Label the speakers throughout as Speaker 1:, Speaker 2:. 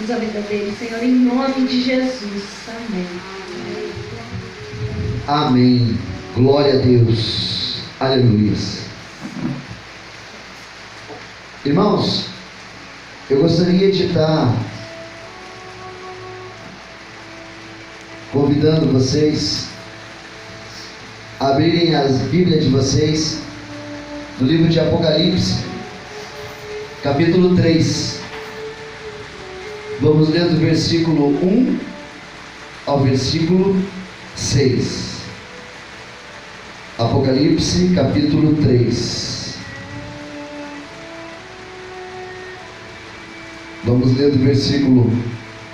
Speaker 1: Usa a vida dele, Senhor, em nome de Jesus. Amém.
Speaker 2: Amém. Glória a Deus. Aleluia. Irmãos, eu gostaria de estar convidando vocês a abrirem as Bíblias de vocês no livro de Apocalipse, capítulo 3. Vamos ler do versículo 1 ao versículo 6. Apocalipse, capítulo 3. Vamos ler do versículo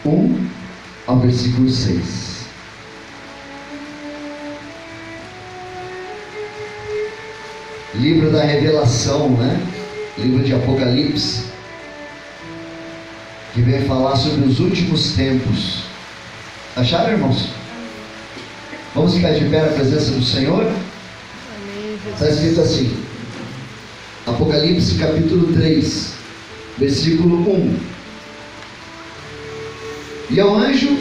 Speaker 2: 1 ao versículo 6. Livro da Revelação, né? Livro de Apocalipse, que vem falar sobre os últimos tempos. Acharam, irmãos? Vamos ficar de pé na presença do Senhor? Está escrito assim, Apocalipse capítulo 3, versículo 1. E ao anjo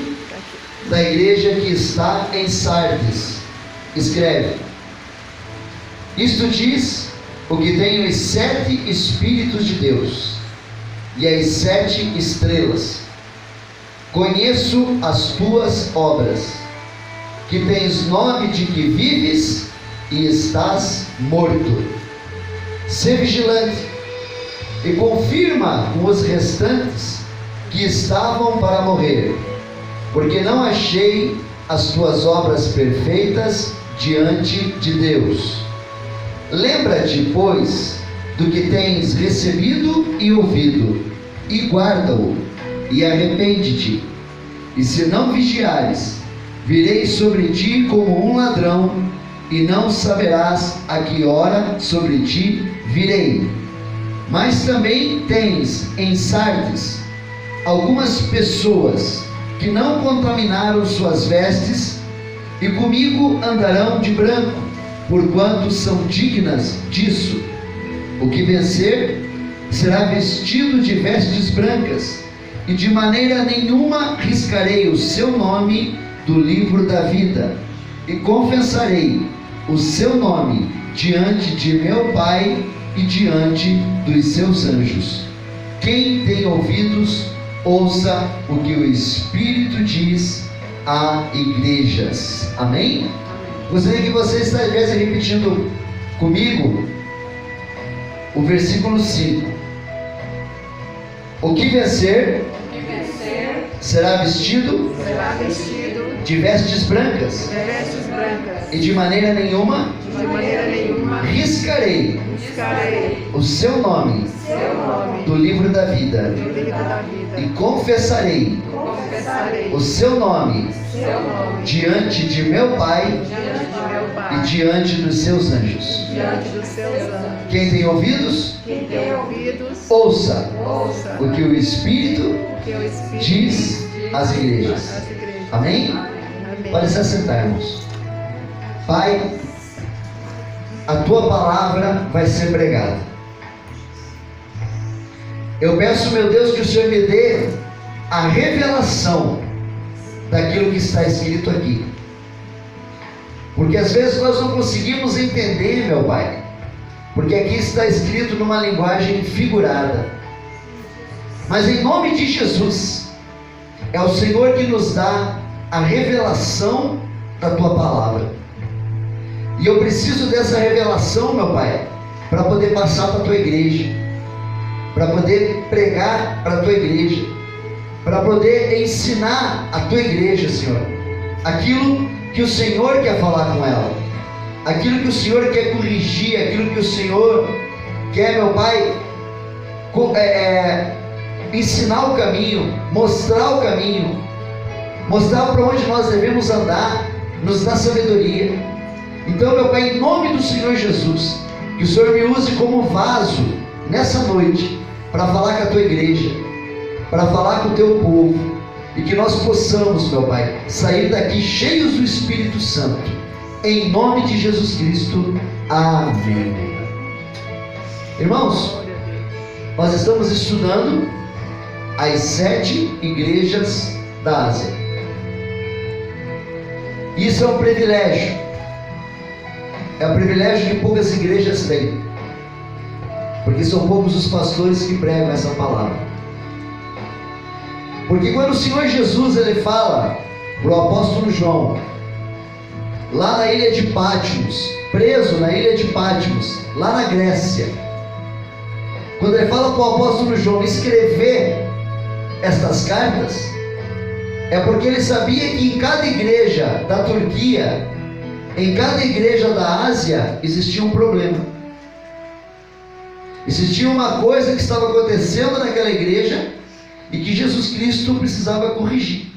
Speaker 2: da igreja que está em Sardes, escreve: isto diz o que tem os 7 Espíritos de Deus e as 7 estrelas. Conheço as tuas obras, que tens nome de que vives e estás morto. Sê vigilante e confirma com os restantes que estavam para morrer, porque não achei as tuas obras perfeitas diante de Deus. Lembra-te, pois, do que tens recebido e ouvido, e guarda-o, e arrepende-te. E se não vigiares, virei sobre ti como um ladrão, e não saberás a que hora sobre ti virei. Mas também tens em Sardes algumas pessoas que não contaminaram suas vestes, e comigo andarão de branco, porquanto são dignas disso. O que vencer será vestido de vestes brancas, e de maneira nenhuma riscarei o seu nome do livro da vida, e confessarei o seu nome diante de meu Pai e diante dos seus anjos. Quem tem ouvidos, ouça o que o Espírito diz a igrejas. Amém? Gostaria que você estivesse repetindo comigo o versículo 5. O que vencer será vestido de vestes brancas, e de maneira nenhuma riscarei o seu nome do livro da vida, e confessarei o seu nome diante de meu Pai e diante dos seus anjos. Quem tem ouvidos, ouça o que o Espírito diz às igrejas. Amém? Pode se assentar, irmãos. Pai, a tua palavra vai ser pregada. Eu peço, meu Deus, que o Senhor me dê a revelação daquilo que está escrito aqui, porque às vezes nós não conseguimos entender, meu Pai, porque aqui está escrito numa linguagem figurada. Mas em nome de Jesus, é o Senhor que nos dá a revelação da tua palavra, e eu preciso dessa revelação, meu Pai, para poder passar para a tua igreja, para poder pregar para a tua igreja, para poder ensinar a tua igreja, Senhor, aquilo que o Senhor quer falar com ela, aquilo que o Senhor quer corrigir, aquilo que o Senhor quer, meu Pai, ensinar o caminho, mostrar o caminho, mostrar para onde nós devemos andar, nos dá sabedoria. Então, meu Pai, em nome do Senhor Jesus, que o Senhor me use como vaso nessa noite para falar com a tua igreja, para falar com o teu povo, e que nós possamos, meu Pai, sair daqui cheios do Espírito Santo, em nome de Jesus Cristo. Amém. Irmãos, nós estamos estudando às 7 igrejas da Ásia. Isso é um privilégio. É um privilégio que poucas igrejas têm, porque são poucos os pastores que pregam essa palavra. Porque quando o Senhor Jesus ele fala para o apóstolo João, lá na ilha de Patmos, preso na ilha de Patmos, lá na Grécia, quando ele fala para o apóstolo João escrever estas cartas, é porque ele sabia que em cada igreja da Turquia, em cada igreja da Ásia, existia um problema. Existia uma coisa que estava acontecendo naquela igreja e que Jesus Cristo precisava corrigir.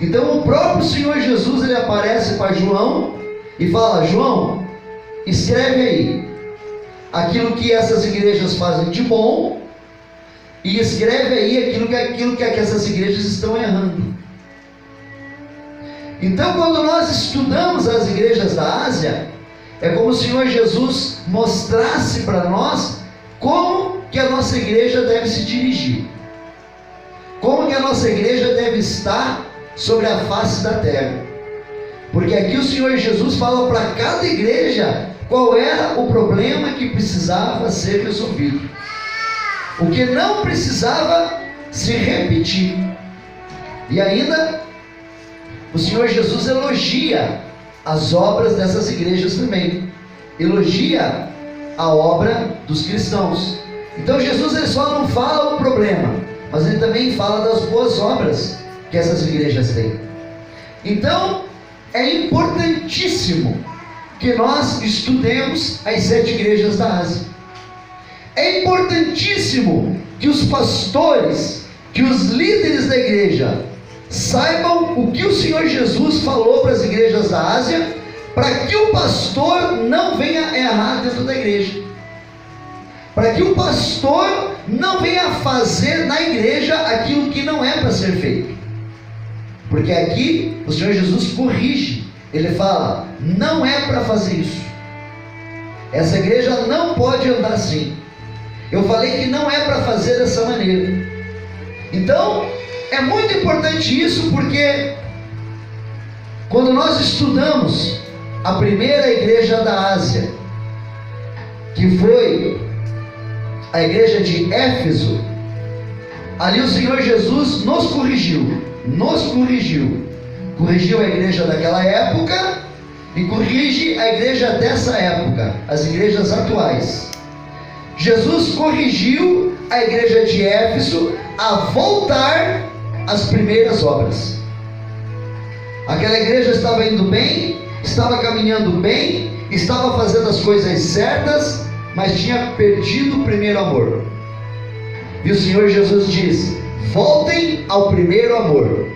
Speaker 2: Então o próprio Senhor Jesus ele aparece para João e fala: João, escreve aí aquilo que essas igrejas fazem de bom, e escreve aí aquilo que essas igrejas estão errando. Então, quando nós estudamos as igrejas da Ásia, é como se o Senhor Jesus mostrasse para nós como que a nossa igreja deve se dirigir, como que a nossa igreja deve estar sobre a face da terra. Porque aqui o Senhor Jesus fala para cada igreja qual era o problema que precisava ser resolvido, o que não precisava se repetir. E ainda o Senhor Jesus elogia as obras dessas igrejas também, elogia a obra dos cristãos. Então Jesus ele só não fala o problema, mas ele também fala das boas obras que essas igrejas têm. Então é importantíssimo que nós estudemos as 7 igrejas da Ásia. É importantíssimo que os pastores, que os líderes da igreja saibam o que o Senhor Jesus falou para as igrejas da Ásia, para que o pastor não venha errar dentro da igreja, para que o pastor não venha fazer na igreja aquilo que não é para ser feito. Porque aqui o Senhor Jesus corrige, ele fala: não é para fazer isso, essa igreja não pode andar assim, eu falei que não é para fazer dessa maneira. Então é muito importante isso, porque quando nós estudamos a primeira igreja da Ásia, que foi a igreja de Éfeso, ali o Senhor Jesus nos corrigiu, corrigiu a igreja daquela época e corrige a igreja dessa época, as igrejas atuais. Jesus corrigiu a igreja de Éfeso a voltar às primeiras obras. Aquela igreja estava indo bem, estava caminhando bem, estava fazendo as coisas certas, mas tinha perdido o primeiro amor. E o Senhor Jesus diz: voltem ao primeiro amor.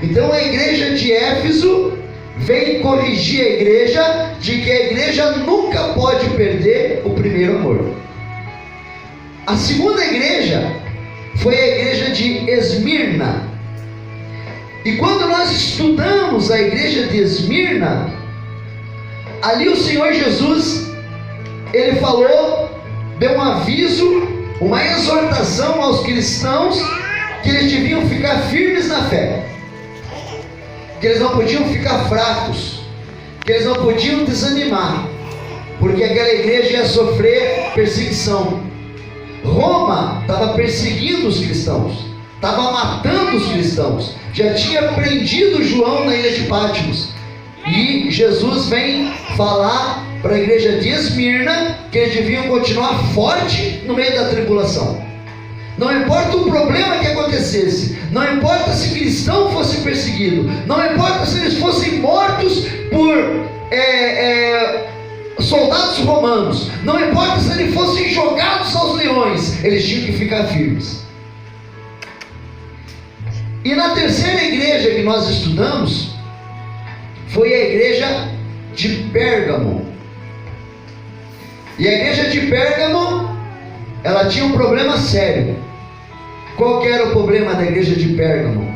Speaker 2: Então a igreja de Éfeso vem corrigir a igreja de que a igreja nunca pode perder o primeiro amor. A segunda igreja foi a igreja de Esmirna. E quando nós estudamos a igreja de Esmirna, ali o Senhor Jesus ele falou, deu um aviso, uma exortação aos cristãos, que eles deviam ficar firmes na fé, que eles não podiam ficar fracos, que eles não podiam desanimar, porque aquela igreja ia sofrer perseguição. Roma estava perseguindo os cristãos, estava matando os cristãos, já tinha prendido João na ilha de Patmos, e Jesus vem falar para a igreja de Esmirna que eles deviam continuar forte no meio da tribulação. Não importa o problema que acontecesse, não importa se cristão fosse perseguido, não importa se eles fossem mortos por soldados romanos, não importa se eles fossem jogados aos leões, eles tinham que ficar firmes. E na terceira igreja que nós estudamos foi a igreja de Pérgamo. E a igreja de Pérgamo, ela tinha um problema sério. Qual que era o problema da igreja de Pérgamo?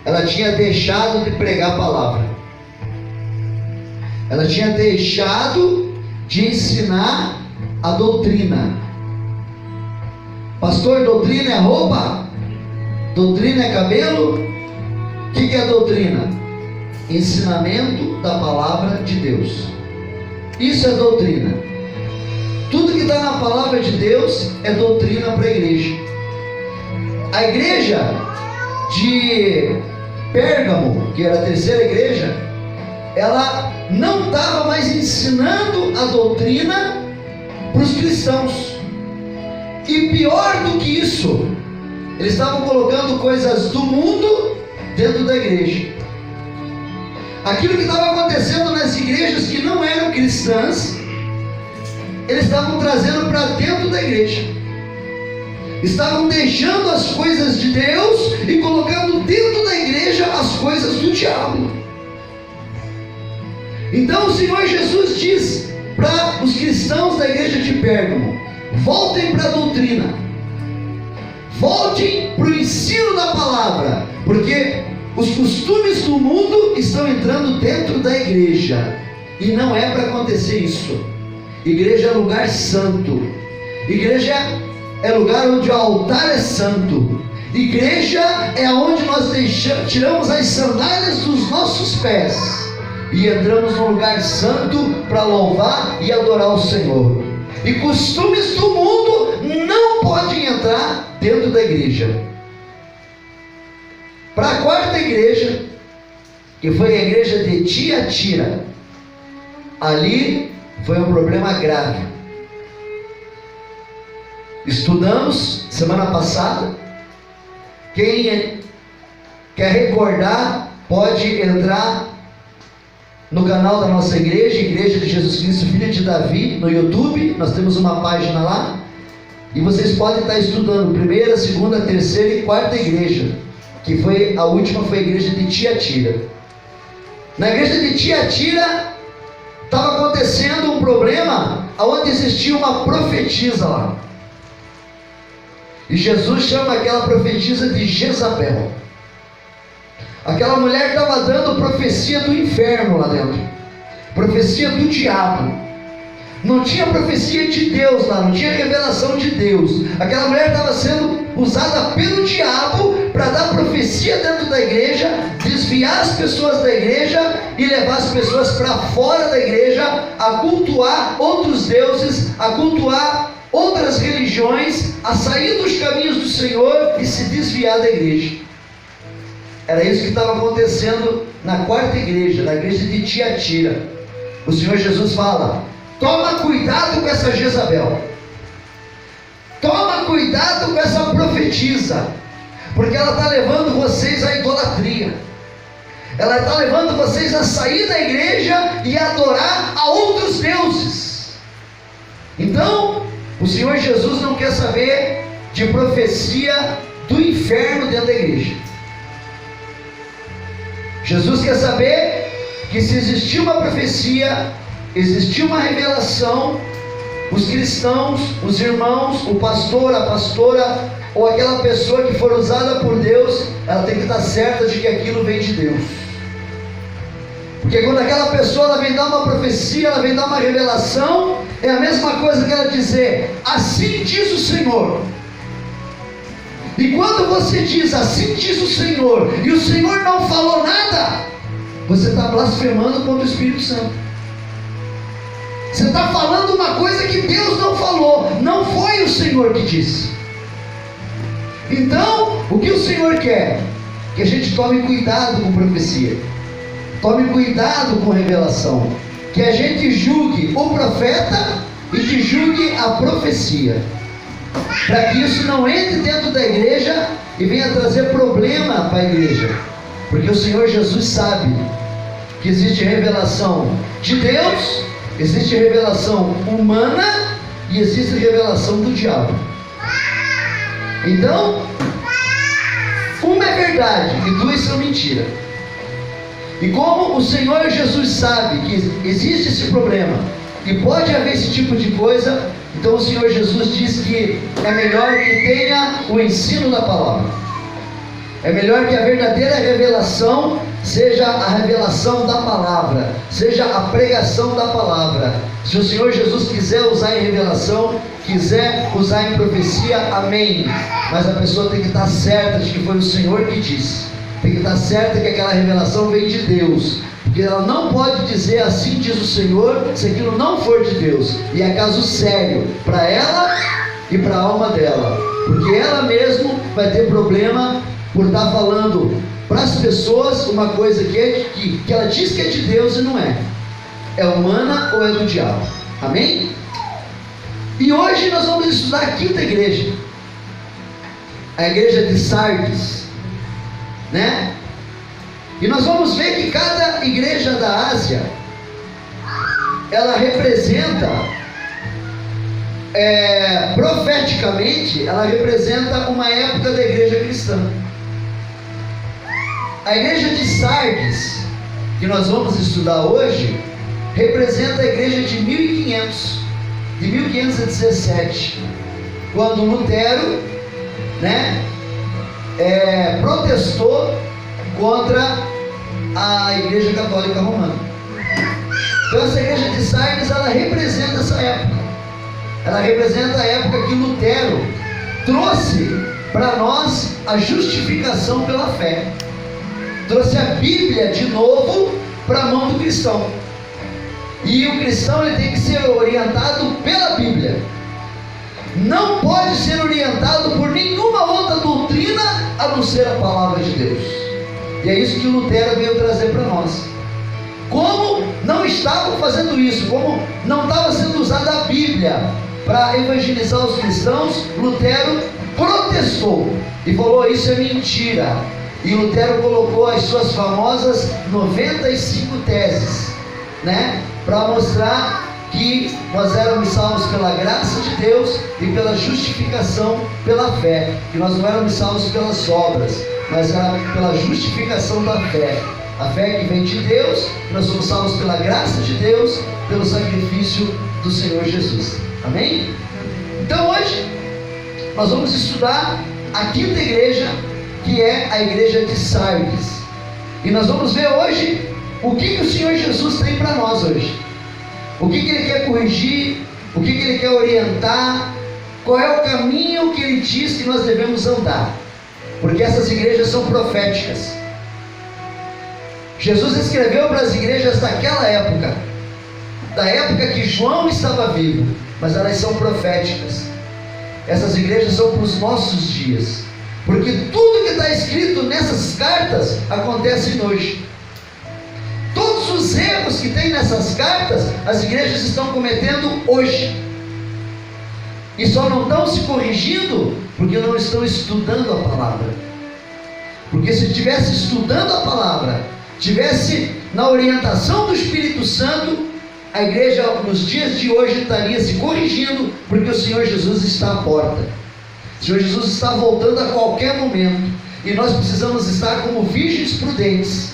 Speaker 2: Ela tinha deixado de pregar a palavra. Ela tinha deixado de ensinar a doutrina. Pastor, doutrina é roupa? Doutrina é cabelo? O que é doutrina? Ensinamento da palavra de Deus. Isso é doutrina. Tudo que está na palavra de Deus é doutrina para a igreja. A igreja de Pérgamo, que era a terceira igreja, ela não estava mais ensinando a doutrina para os cristãos. E pior do que isso, eles estavam colocando coisas do mundo dentro da igreja. Aquilo que estava acontecendo nas igrejas que não eram cristãs, eles estavam trazendo para dentro da igreja. Estavam deixando as coisas de Deus e colocando dentro da igreja as coisas do diabo. Então o Senhor Jesus diz para os cristãos da igreja de Pérgamo: voltem para a doutrina, voltem para o ensino da palavra, porque os costumes do mundo estão entrando dentro da igreja, e não é para acontecer isso. Igreja é lugar santo, igreja é lugar onde o altar é santo, igreja é onde nós tiramos as sandálias dos nossos pés e entramos num lugar santo para louvar e adorar o Senhor. E costumes do mundo não podem entrar dentro da igreja. Para a quarta igreja, que foi a igreja de Tiatira, ali foi um problema grave. Estudamos semana passada. Quem quer recordar pode entrar no canal da nossa igreja, Igreja de Jesus Cristo, Filho de Davi, no YouTube. Nós temos uma página lá, e vocês podem estar estudando primeira, segunda, terceira e quarta igreja, que foi a última, foi a igreja de Tiatira. Na igreja de Tiatira estava acontecendo um problema onde existia uma profetisa lá, e Jesus chama aquela profetisa de Jezabel. Aquela mulher estava dando profecia do inferno lá dentro, profecia do diabo. Não tinha profecia de Deus lá, não tinha revelação de Deus. Aquela mulher estava sendo usada pelo diabo para dar profecia dentro da igreja, desviar as pessoas da igreja e levar as pessoas para fora da igreja a cultuar outros deuses, a cultuar outras religiões, a sair dos caminhos do Senhor e se desviar da igreja. Era isso que estava acontecendo na quarta igreja, na igreja de Tiatira. O Senhor Jesus fala: toma cuidado com essa Jezabel, toma cuidado com essa profetisa, porque ela está levando vocês à idolatria, ela está levando vocês a sair da igreja e adorar a outros deuses. Então o Senhor Jesus não quer saber de profecia do inferno dentro da igreja. Jesus quer saber que se existir uma profecia, existir uma revelação, os cristãos, os irmãos, o pastor, a pastora, ou aquela pessoa que for usada por Deus, ela tem que estar certa de que aquilo vem de Deus. Porque quando aquela pessoa ela vem dar uma profecia, ela vem dar uma revelação, é a mesma coisa que ela dizer: assim diz o Senhor. E quando você diz assim diz o Senhor, e o Senhor não falou nada, você está blasfemando contra o Espírito Santo. Você está falando uma coisa que Deus não falou, não foi o Senhor que disse. Então, o que o Senhor quer? Que a gente tome cuidado com profecia, tome cuidado com revelação, que a gente julgue o profeta e que julgue a profecia, para que isso não entre dentro da igreja e venha trazer problema para a igreja. Porque o Senhor Jesus sabe que existe revelação de Deus, existe revelação humana e existe revelação do diabo. Então, uma é verdade e duas são mentira. E como o Senhor Jesus sabe que existe esse problema e pode haver esse tipo de coisa, então o Senhor Jesus diz que é melhor que tenha o ensino da palavra. É melhor que a verdadeira revelação seja a revelação da palavra, seja a pregação da palavra. Se o Senhor Jesus quiser usar em revelação, quiser usar em profecia, amém. Mas a pessoa tem que estar certa de que foi o Senhor que disse. Tem que estar certa que aquela revelação vem de Deus. Porque ela não pode dizer assim diz o Senhor, se aquilo não for de Deus. E é caso sério para ela e para a alma dela. Porque ela mesma vai ter problema por estar falando para as pessoas uma coisa que ela diz que é de Deus e não é. É humana ou é do diabo? Amém? E hoje nós vamos estudar a quinta igreja, a igreja de Sardes, né? E nós vamos ver que cada igreja da Ásia, ela representa, profeticamente, ela representa uma época da igreja cristã. A igreja de Sardes, que nós vamos estudar hoje, representa a igreja de 1500, de 1517, quando Lutero, né, protestou contra a igreja católica romana. Então essa igreja de Sardes, ela representa essa época. Ela representa a época que Lutero trouxe para nós a justificação pela fé. Trouxe a Bíblia de novo para a mão do cristão. E o cristão ele tem que ser orientado pela Bíblia. Não pode ser orientado por nenhuma outra doutrina a não ser a palavra de Deus. E é isso que Lutero veio trazer para nós. Como não estavam fazendo isso, como não estava sendo usada a Bíblia para evangelizar os cristãos, Lutero protestou e falou: isso é mentira. E Lutero colocou as suas famosas 95 teses, né, para mostrar que nós éramos salvos pela graça de Deus e pela justificação pela fé, que nós não éramos salvos pelas obras, mas era pela justificação da fé. A fé que vem de Deus, nós somos salvos pela graça de Deus, pelo sacrifício do Senhor Jesus. Amém? Então hoje nós vamos estudar a quinta igreja, que é a igreja de Sardes. E nós vamos ver hoje o que o Senhor Jesus tem para nós hoje. O que Ele quer corrigir, o que Ele quer orientar, qual é o caminho que Ele diz que nós devemos andar. Porque essas igrejas são proféticas. Jesus escreveu para as igrejas daquela época, da época que João estava vivo, mas elas são proféticas. Essas igrejas são para os nossos dias, porque tudo que está escrito nessas cartas acontece hoje. Todos os erros que tem nessas cartas, as igrejas estão cometendo hoje, e só não estão se corrigindo porque não estão estudando a palavra. Porque se estivesse estudando a palavra, tivesse na orientação do Espírito Santo, a igreja nos dias de hoje estaria se corrigindo, porque o Senhor Jesus está à porta. O Senhor Jesus está voltando a qualquer momento, e nós precisamos estar como virgens prudentes,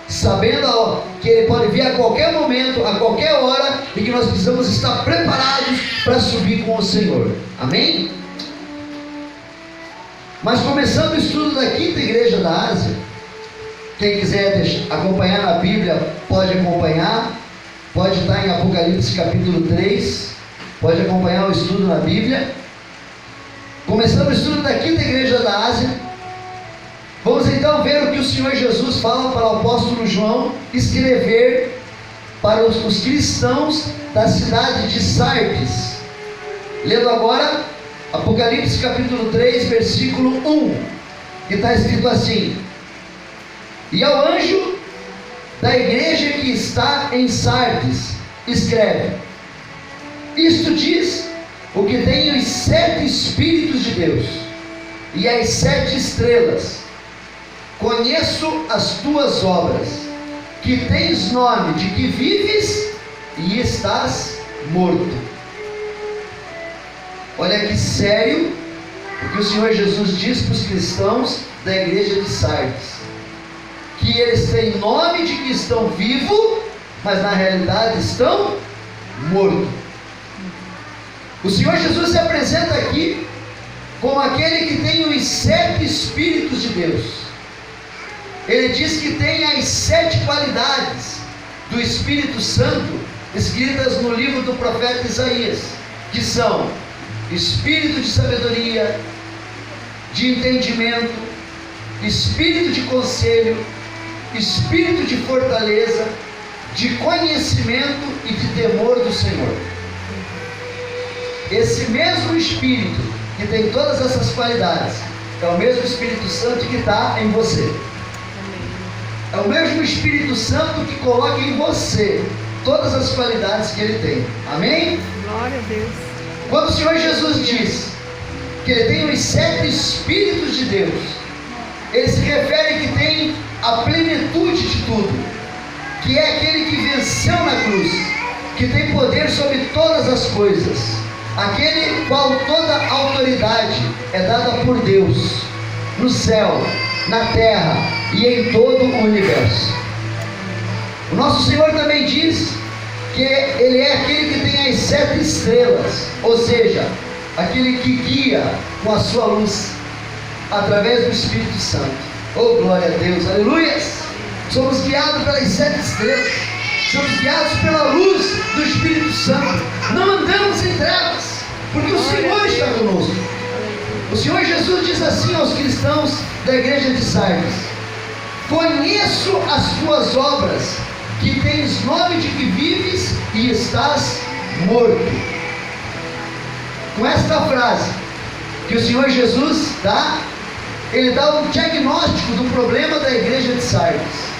Speaker 2: sabendo que Ele pode vir a qualquer momento, a qualquer hora, e que nós precisamos estar preparados para subir com o Senhor. Amém? Mas começando o estudo da quinta igreja da Ásia, quem quiser acompanhar na Bíblia, pode acompanhar, pode estar em Apocalipse capítulo 3, pode acompanhar o estudo na Bíblia. Começando o estudo da quinta igreja da Ásia, vamos então ver o que o Senhor Jesus fala para o apóstolo João escrever para os cristãos da cidade de Sardes. Lendo agora Apocalipse capítulo 3, versículo 1, que está escrito assim: e ao anjo da igreja que está em Sardes escreve: isto diz o que tem os 7 Espíritos de Deus e as 7 estrelas. Conheço as tuas obras, que tens nome de que vives e estás morto. Olha que sério o que o Senhor Jesus diz para os cristãos da igreja de Sardes: que eles têm nome de que estão vivos, mas na realidade estão mortos. O Senhor Jesus se apresenta aqui como aquele que tem os 7 Espíritos de Deus. Ele diz que tem as 7 qualidades do Espírito Santo escritas no livro do profeta Isaías. que são espírito de sabedoria, de entendimento, espírito de conselho, espírito de fortaleza, de conhecimento e de temor do Senhor. Esse mesmo Espírito que tem todas essas qualidades é o mesmo Espírito Santo que está em você. É o mesmo Espírito Santo que coloca em você todas as qualidades que Ele tem. Amém?
Speaker 3: Glória a Deus.
Speaker 2: Quando o Senhor Jesus diz que Ele tem os 7 Espíritos de Deus, Ele se refere que tem a plenitude de tudo, que é aquele que venceu na cruz, que tem poder sobre todas as coisas, aquele qual toda autoridade é dada por Deus, no céu, na terra e em todo o universo. O nosso Senhor também diz que Ele é aquele que tem as 7 estrelas, ou seja, aquele que guia com a sua luz, através do Espírito Santo. Oh, glória a Deus, aleluias! Somos guiados pelas 7 estrelas, somos guiados pela luz do Espírito Santo, não andamos em trevas, porque o Senhor está conosco. O Senhor Jesus diz assim aos cristãos da igreja de Sardes: conheço as tuas obras, que tens nome de que vives e estás morto. Com esta frase que o Senhor Jesus dá, Ele dá um diagnóstico do problema da igreja de Sardes.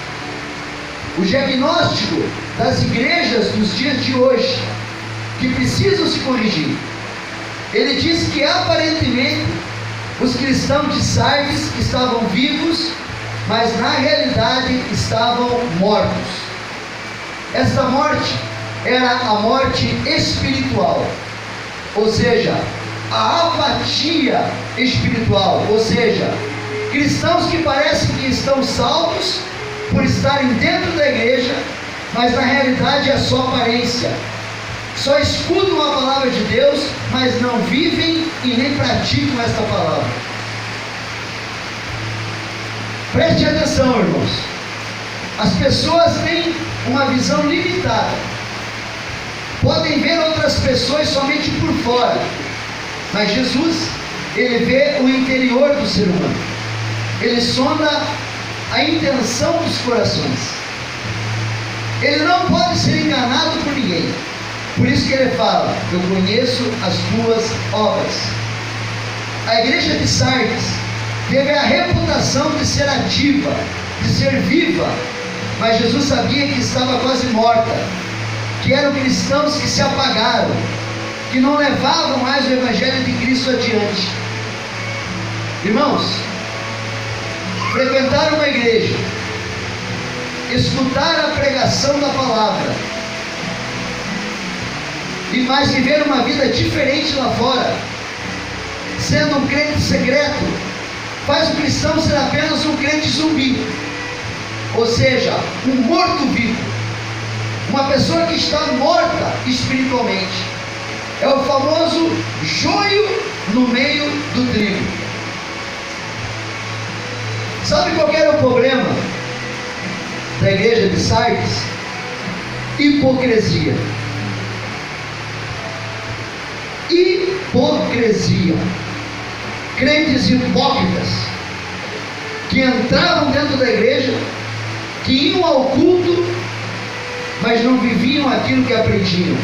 Speaker 2: O diagnóstico das igrejas dos dias de hoje, que precisam se corrigir. Ele diz que aparentemente os cristãos de Sardes estavam vivos, mas na realidade estavam mortos. Esta morte era a morte espiritual, ou seja, a apatia espiritual, ou seja, cristãos que parecem que estão salvos por estarem dentro da igreja, mas na realidade é só aparência. Só escutam a palavra de Deus, mas não vivem e nem praticam esta palavra. Preste atenção, irmãos. As pessoas têm uma visão limitada. Podem ver outras pessoas somente por fora, mas Jesus, Ele vê o interior do ser humano. Ele sonda a intenção dos corações. Ele não pode ser enganado por ninguém. Por isso que Ele fala: eu conheço as tuas obras. A igreja de Sardes teve a reputação de ser ativa, de ser viva, mas Jesus sabia que estava quase morta, que eram cristãos que se apagaram, que não levavam mais o Evangelho de Cristo adiante. Irmãos, frequentar uma igreja, escutar a pregação da palavra, mas viver uma vida diferente lá fora, sendo um crente secreto, faz o cristão ser apenas um crente zumbi, ou seja, um morto-vivo, uma pessoa que está morta espiritualmente. É o famoso joio no meio do trigo. Sabe qual era o problema da igreja de Sardes? Hipocrisia. Hipocrisia. Crentes hipócritas que entravam dentro da igreja, que iam ao culto, mas não viviam aquilo que aprendiam,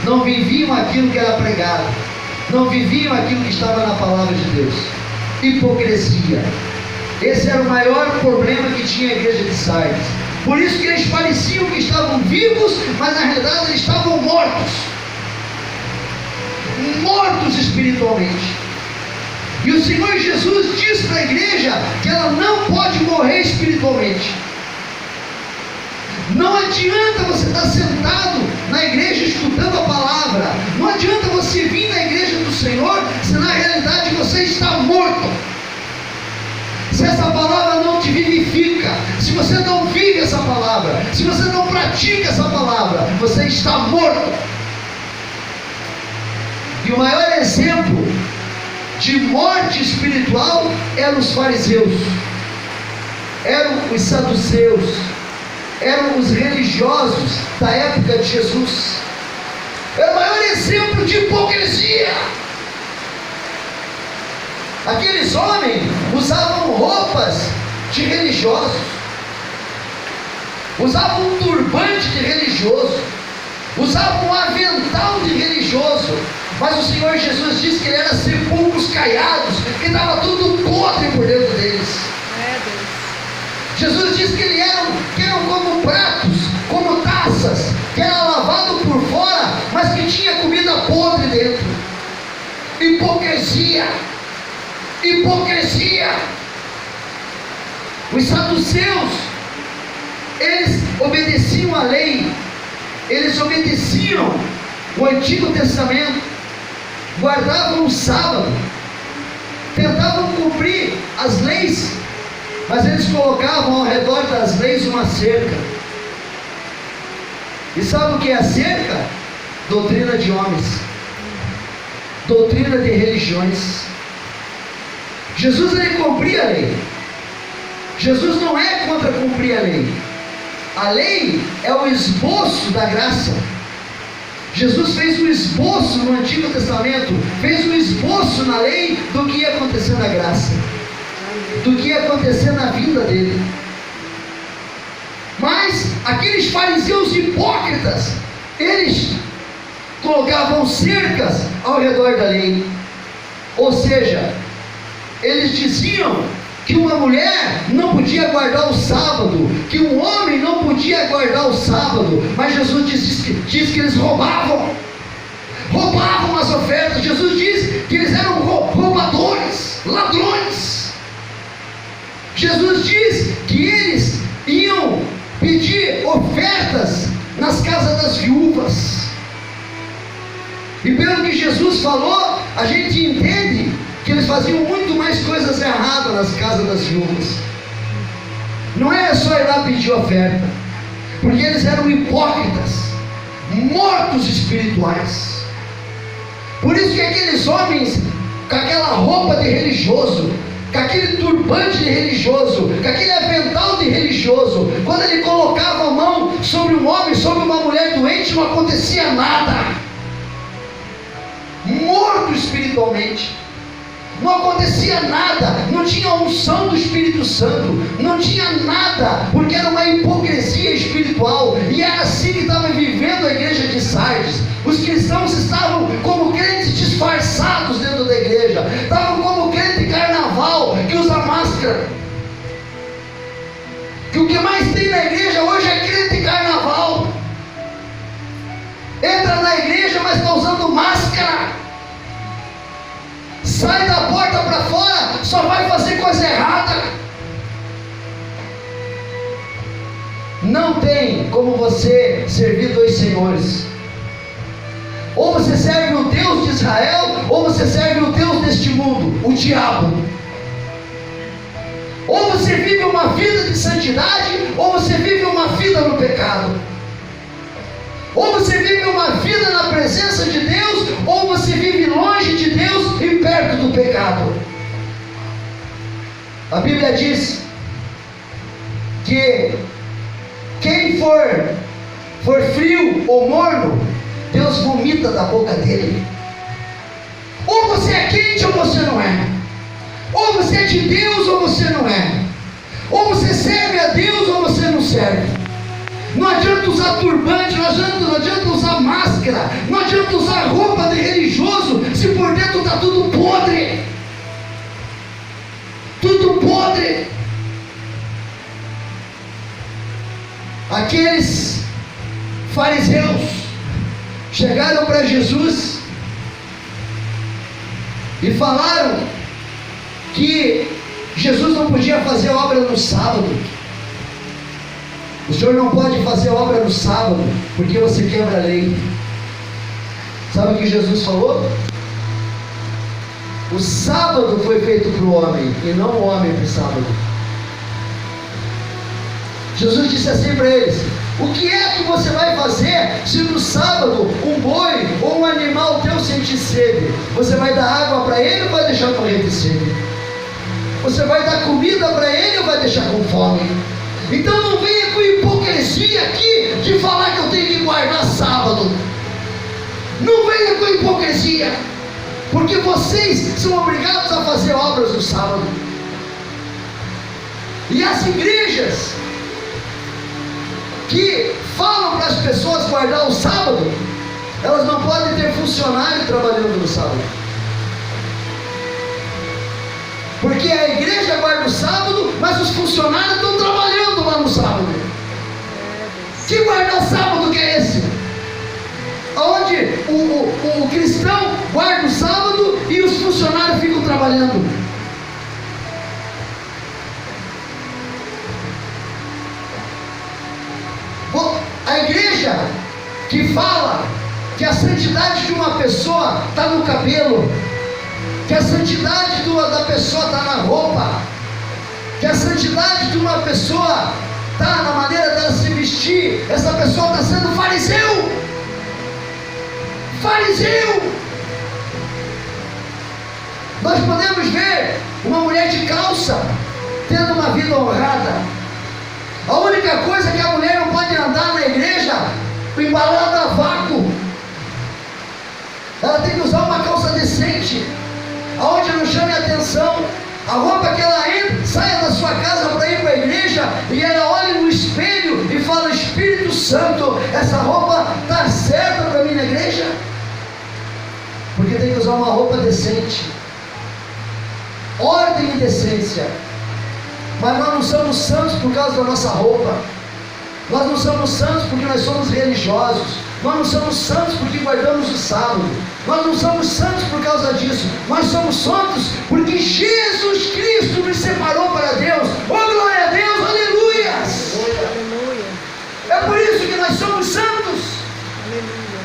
Speaker 2: não viviam aquilo que era pregado, não viviam aquilo que estava na palavra de Deus. Hipocrisia. Esse era o maior problema que tinha a igreja de Sardes. Por isso que eles pareciam que estavam vivos, mas na realidade eles estavam mortos. Mortos espiritualmente. E o Senhor Jesus diz para a igreja que ela não pode morrer espiritualmente. Não adianta você estar sentado na igreja escutando a palavra. Não adianta você vir na igreja do Senhor se na realidade você está morto. Se essa palavra não te vivifica, se você não vive essa palavra, se você não pratica essa palavra, você está morto. E o maior exemplo de morte espiritual eram os fariseus, eram os saduceus, eram os religiosos da época de Jesus. Era o maior exemplo de hipocrisia. Aqueles homens usavam roupas de religiosos, usavam um turbante de religioso, usavam um avental de religioso, mas o Senhor Jesus disse que ele era sepulcros caiados, que estava tudo podre por dentro deles. Jesus disse que eles eram como pratos, como taças, que era lavado por fora, mas que tinha comida podre dentro. Hipocrisia. Hipocrisia. Os saduceus, eles obedeciam a lei, eles obedeciam o Antigo Testamento, guardavam o sábado, tentavam cumprir as leis, mas eles colocavam ao redor das leis uma cerca. E sabe o que é a cerca? Doutrina de homens, doutrina de religiões. Jesus, ele cumpria a lei. Jesus não é contra cumprir a lei. A lei é o esboço da graça. Jesus fez um esboço no Antigo Testamento, fez um esboço na lei do que ia acontecer na graça, do que ia acontecer na vida dele. Mas aqueles fariseus hipócritas, eles colocavam cercas ao redor da lei. Ou seja, eles diziam que uma mulher não podia guardar o sábado, que um homem não podia guardar o sábado, mas Jesus diz que eles roubavam as ofertas. Jesus diz que eles eram roubadores, ladrões. Jesus diz que eles iam pedir ofertas nas casas das viúvas. E pelo que Jesus falou, a gente entende que eles faziam muito mais coisas erradas nas casas das viúvas. Não era só ir lá pedir oferta, porque eles eram hipócritas, mortos espirituais. Por isso que aqueles homens, com aquela roupa de religioso, com aquele turbante de religioso, com aquele avental de religioso, quando ele colocava a mão sobre um homem, sobre uma mulher doente, não acontecia nada. Morto espiritualmente, não acontecia nada, não tinha unção do Espírito Santo, não tinha nada, porque era uma hipocrisia espiritual. E era assim que estava vivendo a igreja de Sardes. Os cristãos estavam como crentes disfarçados dentro da igreja, estavam como crente carnaval que usa máscara. Que o que mais tem na igreja hoje é crente carnaval. Entra na igreja, mas está usando máscara. Sai da porta para fora, só vai fazer coisa errada. Não tem como você servir dois senhores. Ou você serve o Deus de Israel, ou você serve o Deus deste mundo, o diabo. Ou você vive uma vida de santidade, ou você vive uma vida no pecado. Ou você vive uma vida na presença de Deus, ou você vive longe de Deus e perto do pecado. A Bíblia diz que quem for frio ou morno, Deus vomita da boca dele. Ou você é quente ou você não é. Ou você é de Deus ou você não é. Ou você serve a Deus ou você não serve. Não adianta usar turbante, não adianta usar máscara, não adianta usar roupa de religioso, se por dentro está tudo podre. Tudo podre. Aqueles fariseus chegaram para Jesus e falaram que Jesus não podia fazer obra no sábado. O senhor não pode fazer obra no sábado, porque você quebra a lei. Sabe o que Jesus falou? O sábado foi feito para o homem, e não o homem para o sábado. Jesus disse assim para eles: o que é que você vai fazer se no sábado um boi ou um animal teu sentir sede? Você vai dar água para ele ou vai deixar morrer de sede? Você vai dar comida para ele ou vai deixar com fome? Então não venha com hipocrisia aqui de falar que eu tenho que guardar sábado. Não venha com hipocrisia, porque vocês são obrigados a fazer obras no sábado. E as igrejas que falam para as pessoas guardar o sábado, elas não podem ter funcionário trabalhando no sábado, porque a igreja guarda o sábado, mas os funcionários estão trabalhando lá no sábado. Que guardar sábado que é esse? Onde o cristão guarda o sábado e os funcionários ficam trabalhando. A igreja que fala que a santidade de uma pessoa está no cabelo, que a santidade da pessoa está na roupa, que a santidade de uma pessoa está na maneira dela se vestir, essa pessoa está sendo fariseu. Fariseu! Nós podemos ver uma mulher de calça tendo uma vida honrada. A única coisa que a mulher não pode andar na igreja embalada a vácuo. Ela tem que usar uma calça decente, aonde não chame atenção. A roupa que ela entra, saia da sua casa para ir para a igreja e ela olha no espelho e fala: Espírito Santo, essa roupa está certa para mim na igreja? Porque tem que usar uma roupa decente, ordem e decência. Mas nós não somos santos por causa da nossa roupa. Nós não somos santos porque nós somos religiosos. Nós não somos santos porque guardamos o sábado. Nós não somos santos por causa disso. Nós somos santos porque Jesus Cristo nos separou para Deus. Oh, glória a Deus, aleluias!
Speaker 3: Aleluia.
Speaker 2: É por isso que nós somos santos.
Speaker 3: Aleluia.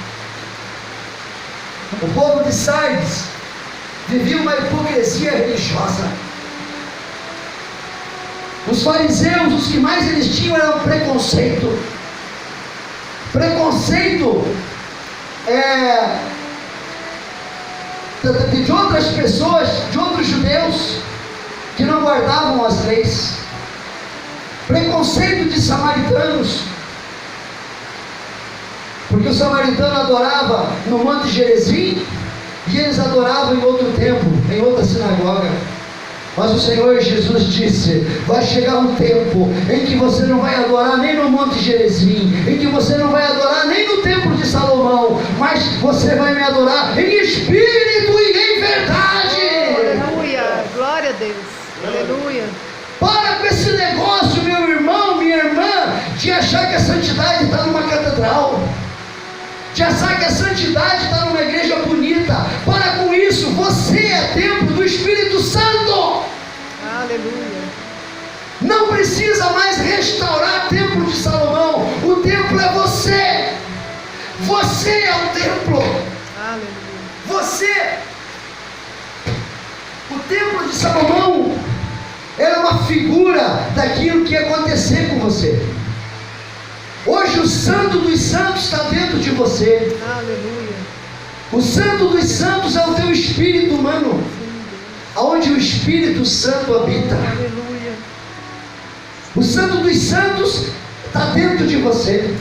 Speaker 2: O povo de Sardes vivia uma hipocrisia religiosa. Os fariseus, os que mais eles tinham era o preconceito. Preconceito de outras pessoas, de outros judeus que não guardavam as leis. Preconceito de samaritanos, porque o samaritano adorava no Monte Gerizim e eles adoravam em outro templo, em outra sinagoga. Mas o Senhor Jesus disse: vai chegar um tempo em que você não vai adorar nem no Monte Gerizim, em que você não vai adorar nem no Templo de Salomão, mas você vai me adorar em espírito e em verdade.
Speaker 3: Aleluia, glória a Deus, aleluia.
Speaker 2: Para com esse negócio, meu irmão, minha irmã, de achar que a santidade está numa catedral, de achar que a santidade está numa igreja bonita. Para com isso, você é templo do Espírito Santo.
Speaker 3: Aleluia.
Speaker 2: Não precisa mais restaurar o templo de Salomão. O templo é você. Você é o templo.
Speaker 3: Aleluia.
Speaker 2: Você. O templo de Salomão era uma figura daquilo que ia acontecer com você. Hoje o Santo dos Santos está dentro de você.
Speaker 3: Aleluia.
Speaker 2: O Santo dos Santos é o teu espírito humano, aonde o Espírito Santo habita.
Speaker 3: Aleluia.
Speaker 2: O Santo dos Santos está dentro de você.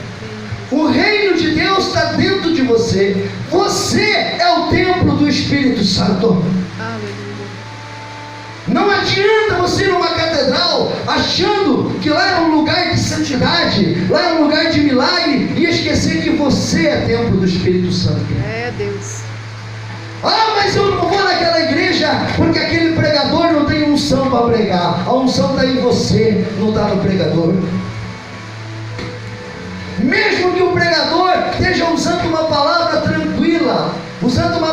Speaker 2: O reino de Deus está dentro de você. Você é o templo do Espírito Santo.
Speaker 3: Aleluia.
Speaker 2: Não adianta você ir numa catedral achando que lá é um lugar de santidade, lá é um lugar de milagre, e esquecer que você é templo do Espírito Santo.
Speaker 3: É Deus.
Speaker 2: Ah, mas eu não vou naquela igreja porque aquele pregador não tem unção para pregar. A unção está em você, não está no pregador. Mesmo que o pregador esteja usando uma palavra tranquila,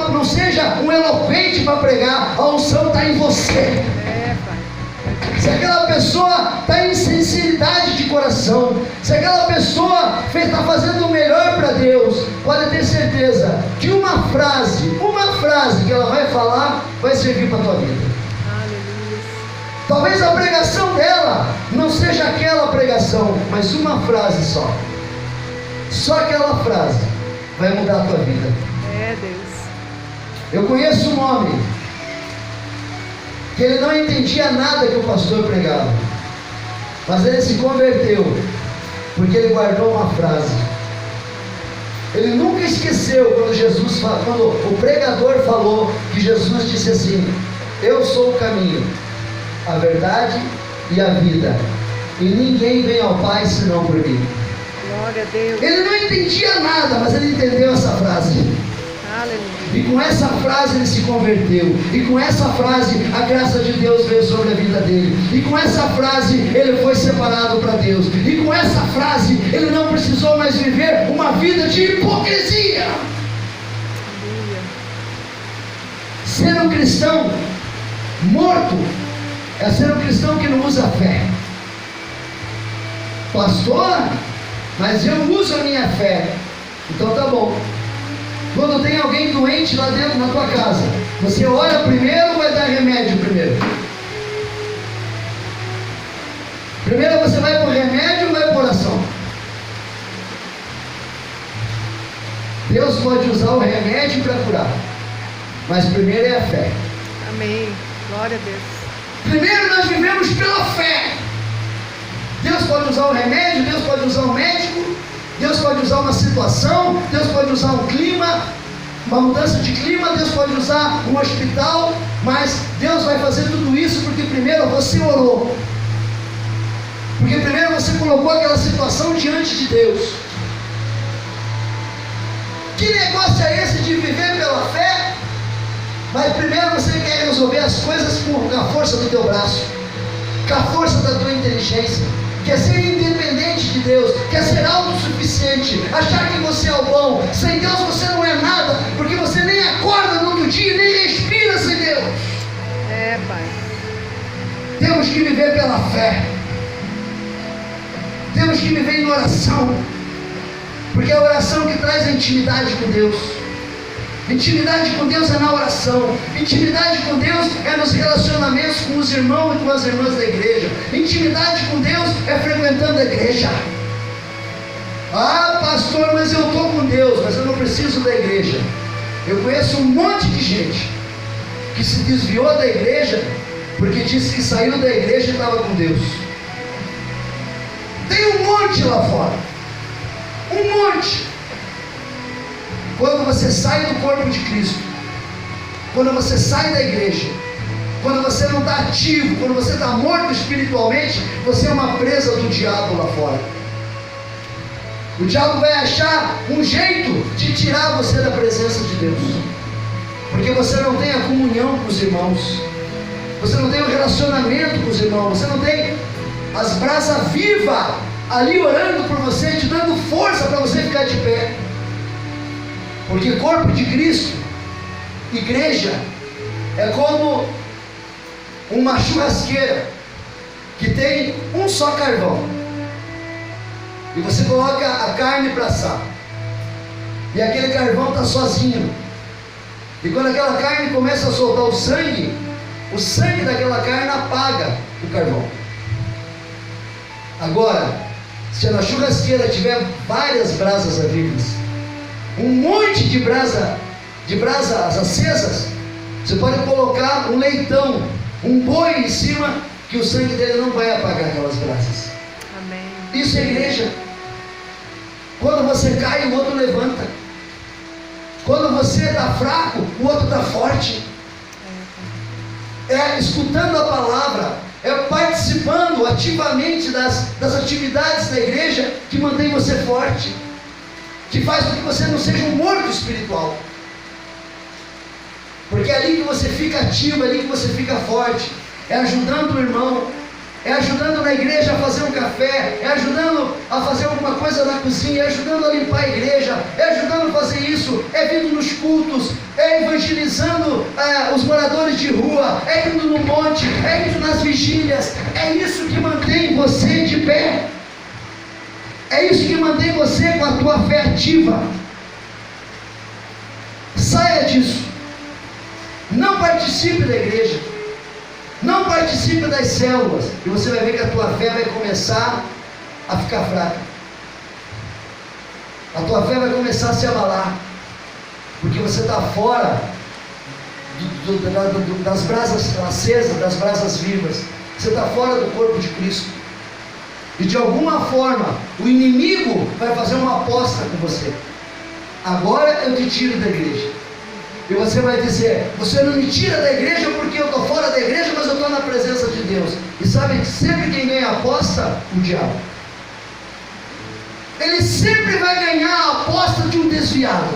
Speaker 2: não seja um eloquente para pregar, a unção está em você.
Speaker 3: É, Pai.
Speaker 2: Se aquela pessoa está em sinceridade de coração, se aquela pessoa está fazendo o melhor para Deus, pode ter certeza que uma frase que ela vai falar vai servir para a tua vida.
Speaker 3: Aleluia.
Speaker 2: Talvez a pregação dela não seja aquela pregação, mas uma frase só aquela frase vai mudar a tua vida.
Speaker 3: É Deus.
Speaker 2: Eu conheço um homem que ele não entendia nada que o pastor pregava, mas ele se converteu porque ele guardou uma frase. Ele nunca esqueceu quando o pregador falou que Jesus disse assim: eu sou o caminho, a verdade e a vida, e ninguém vem ao Pai senão por mim.
Speaker 3: Glória a Deus.
Speaker 2: Ele não entendia nada, mas ele entendeu essa frase.
Speaker 3: Aleluia.
Speaker 2: E com essa frase ele se converteu. E com essa frase a graça de Deus veio sobre a vida dele. E com essa frase ele foi separado para Deus. E com essa frase ele não precisou mais viver uma vida de hipocrisia.
Speaker 3: Aleluia.
Speaker 2: Ser um cristão morto é ser um cristão que não usa fé. Pastor, mas eu uso a minha fé. Então tá bom. Quando tem alguém doente lá dentro na tua casa, você ora primeiro ou vai dar remédio primeiro? Primeiro você vai por remédio ou vai por oração? Deus pode usar o remédio para curar, mas primeiro é a fé.
Speaker 3: Amém. Glória a Deus.
Speaker 2: Primeiro nós vivemos pela fé. Deus pode usar o remédio, Deus pode usar o médico, Deus pode usar uma situação, Deus pode usar um clima, uma mudança de clima, Deus pode usar um hospital, mas Deus vai fazer tudo isso porque primeiro você orou, porque primeiro você colocou aquela situação diante de Deus. Que negócio é esse de viver pela fé, mas primeiro você quer resolver as coisas com a força do teu braço, com a força da tua inteligência, quer ser independente de Deus, quer ser autossuficiente, achar que você é o bom. Sem Deus você não é nada, porque você nem acorda no outro dia, nem respira sem Deus.
Speaker 3: É, Pai.
Speaker 2: Temos que viver pela fé, temos que viver em oração, porque é a oração que traz a intimidade com Deus. Intimidade com Deus é na oração. Intimidade com Deus é nos relacionamentos com os irmãos e com as irmãs da igreja. Intimidade com Deus é frequentando a igreja. Ah, pastor, mas eu estou com Deus, mas eu não preciso da igreja. Eu conheço um monte de gente que se desviou da igreja porque disse que saiu da igreja e estava com Deus. Tem um monte lá fora, um monte. Quando você sai do corpo de Cristo, quando você sai da igreja, quando você não está ativo, quando você está morto espiritualmente, você é uma presa do diabo lá fora. O diabo vai achar um jeito de tirar você da presença de Deus, porque você não tem a comunhão com os irmãos, você não tem o relacionamento com os irmãos, você não tem as brasas vivas ali orando por você, te dando força para você ficar de pé. Porque corpo de Cristo, igreja, é como uma churrasqueira que tem um só carvão, e você coloca a carne para assar, e aquele carvão está sozinho, e quando aquela carne começa a soltar o sangue daquela carne apaga o carvão. Agora, se na churrasqueira tiver várias brasas vivas, um monte de brasas acesas, você pode colocar um leitão, um boi em cima, que o sangue dele não vai apagar aquelas brasas.
Speaker 3: Amém.
Speaker 2: Isso é igreja. Quando você cai, o outro levanta. Quando você está fraco, o outro está forte. É escutando a palavra, é participando ativamente das atividades da igreja que mantém você forte, que faz com que você não seja um morto espiritual, porque é ali que você fica ativo, é ali que você fica forte, é ajudando o irmão, é ajudando na igreja a fazer um café, é ajudando a fazer alguma coisa na cozinha, é ajudando a limpar a igreja, é ajudando a fazer isso, é vindo nos cultos, é evangelizando os moradores de rua, é indo no monte, é indo nas vigílias. É isso que mantém você de pé, é isso que mantém você com a tua fé ativa. Saia disso, não participe da igreja, não participe das células, e você vai ver que a tua fé vai começar a ficar fraca, a tua fé vai começar a se abalar, porque você está fora das brasas acesas, das brasas vivas, você está fora do corpo de Cristo, e de alguma forma o inimigo vai fazer uma aposta com você. agora eu te tiro da igreja. E você vai dizer, você não me tira da igreja porque eu estou fora da igreja, mas eu estou na presença de Deus. E sabe que sempre quem ganha a aposta? O diabo. Ele sempre vai ganhar a aposta de um desviado.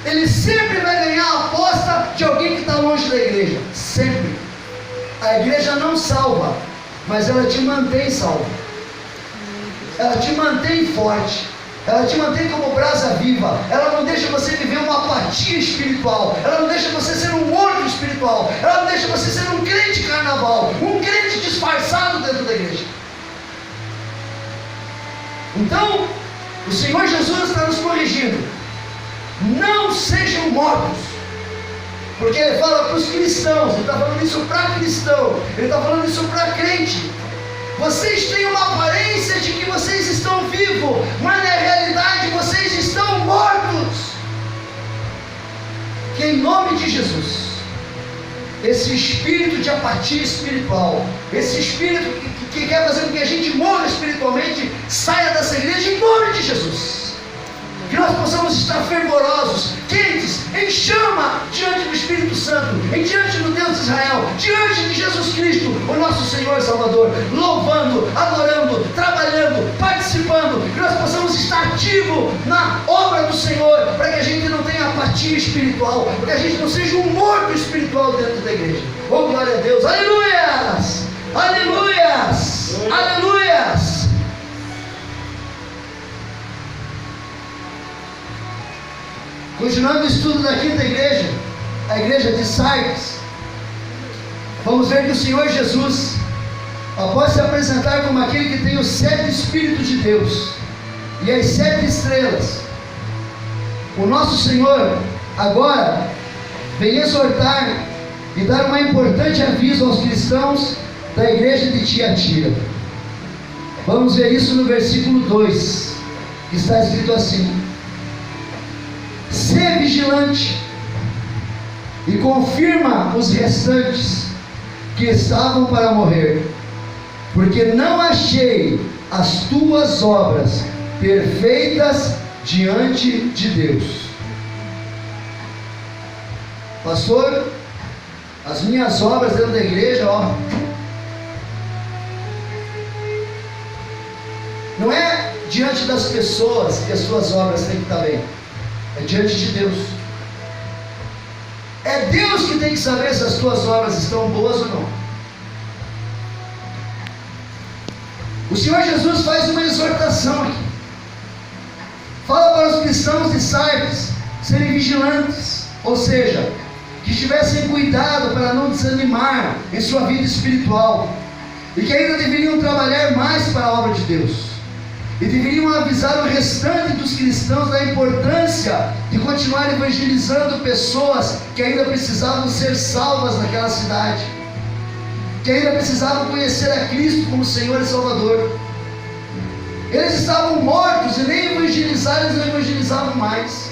Speaker 2: Ele sempre vai ganhar a aposta de alguém que está longe da igreja. Sempre. A igreja não salva, mas ela te mantém salvo. Ela te mantém forte. Ela te mantém como brasa viva. Ela não deixa você viver uma apatia espiritual. Ela não deixa você ser um morto espiritual. Ela não deixa você ser um crente carnaval, um crente disfarçado dentro da igreja. Então, o Senhor Jesus está nos corrigindo. Não sejam mortos. Porque Ele fala para os cristãos. Ele está falando isso para cristão. Ele está falando isso para crente. Vocês têm uma aparência de que vocês estão vivos, mas na realidade vocês estão mortos. Que em nome de Jesus, esse espírito de apatia espiritual, esse espírito que quer fazer com que a gente morra espiritualmente, saia dessa igreja em nome de Jesus. Que nós possamos estar fervorosos, quentes, em chama diante do Espírito Santo, diante do Deus de Israel, diante de Jesus Cristo, o nosso Senhor e Salvador, louvando, adorando, trabalhando, participando, que nós possamos estar ativos na obra do Senhor, para que a gente não tenha apatia espiritual, para que a gente não seja um morto espiritual dentro da igreja. Oh, glória a Deus, aleluias, aleluias, aleluias. Continuando o estudo da quinta igreja, a igreja de Sardes, vamos ver que o Senhor Jesus, após se apresentar como aquele que tem os 7 Espíritos de Deus e as 7 estrelas, o nosso Senhor agora vem exortar e dar um importante aviso aos cristãos da igreja de Tiatira. Vamos ver isso no versículo 2, que está escrito assim: Sê vigilante e confirma os restantes que estavam para morrer, porque não achei as tuas obras perfeitas diante de Deus. Pastor, as minhas obras dentro da igreja, não é diante das pessoas que as suas obras têm que estar bem. É diante de Deus. É Deus que tem que saber se as tuas obras estão boas ou não. O Senhor Jesus faz uma exortação aqui. Fala para os cristãos de Sardes serem vigilantes, ou seja, que tivessem cuidado para não desanimar em sua vida espiritual, e que ainda deveriam trabalhar mais para a obra de Deus. E deveriam avisar o restante dos cristãos da importância de continuar evangelizando pessoas que ainda precisavam ser salvas naquela cidade, que ainda precisavam conhecer a Cristo como Senhor e Salvador. Eles estavam mortos e nem evangelizar eles não evangelizavam mais,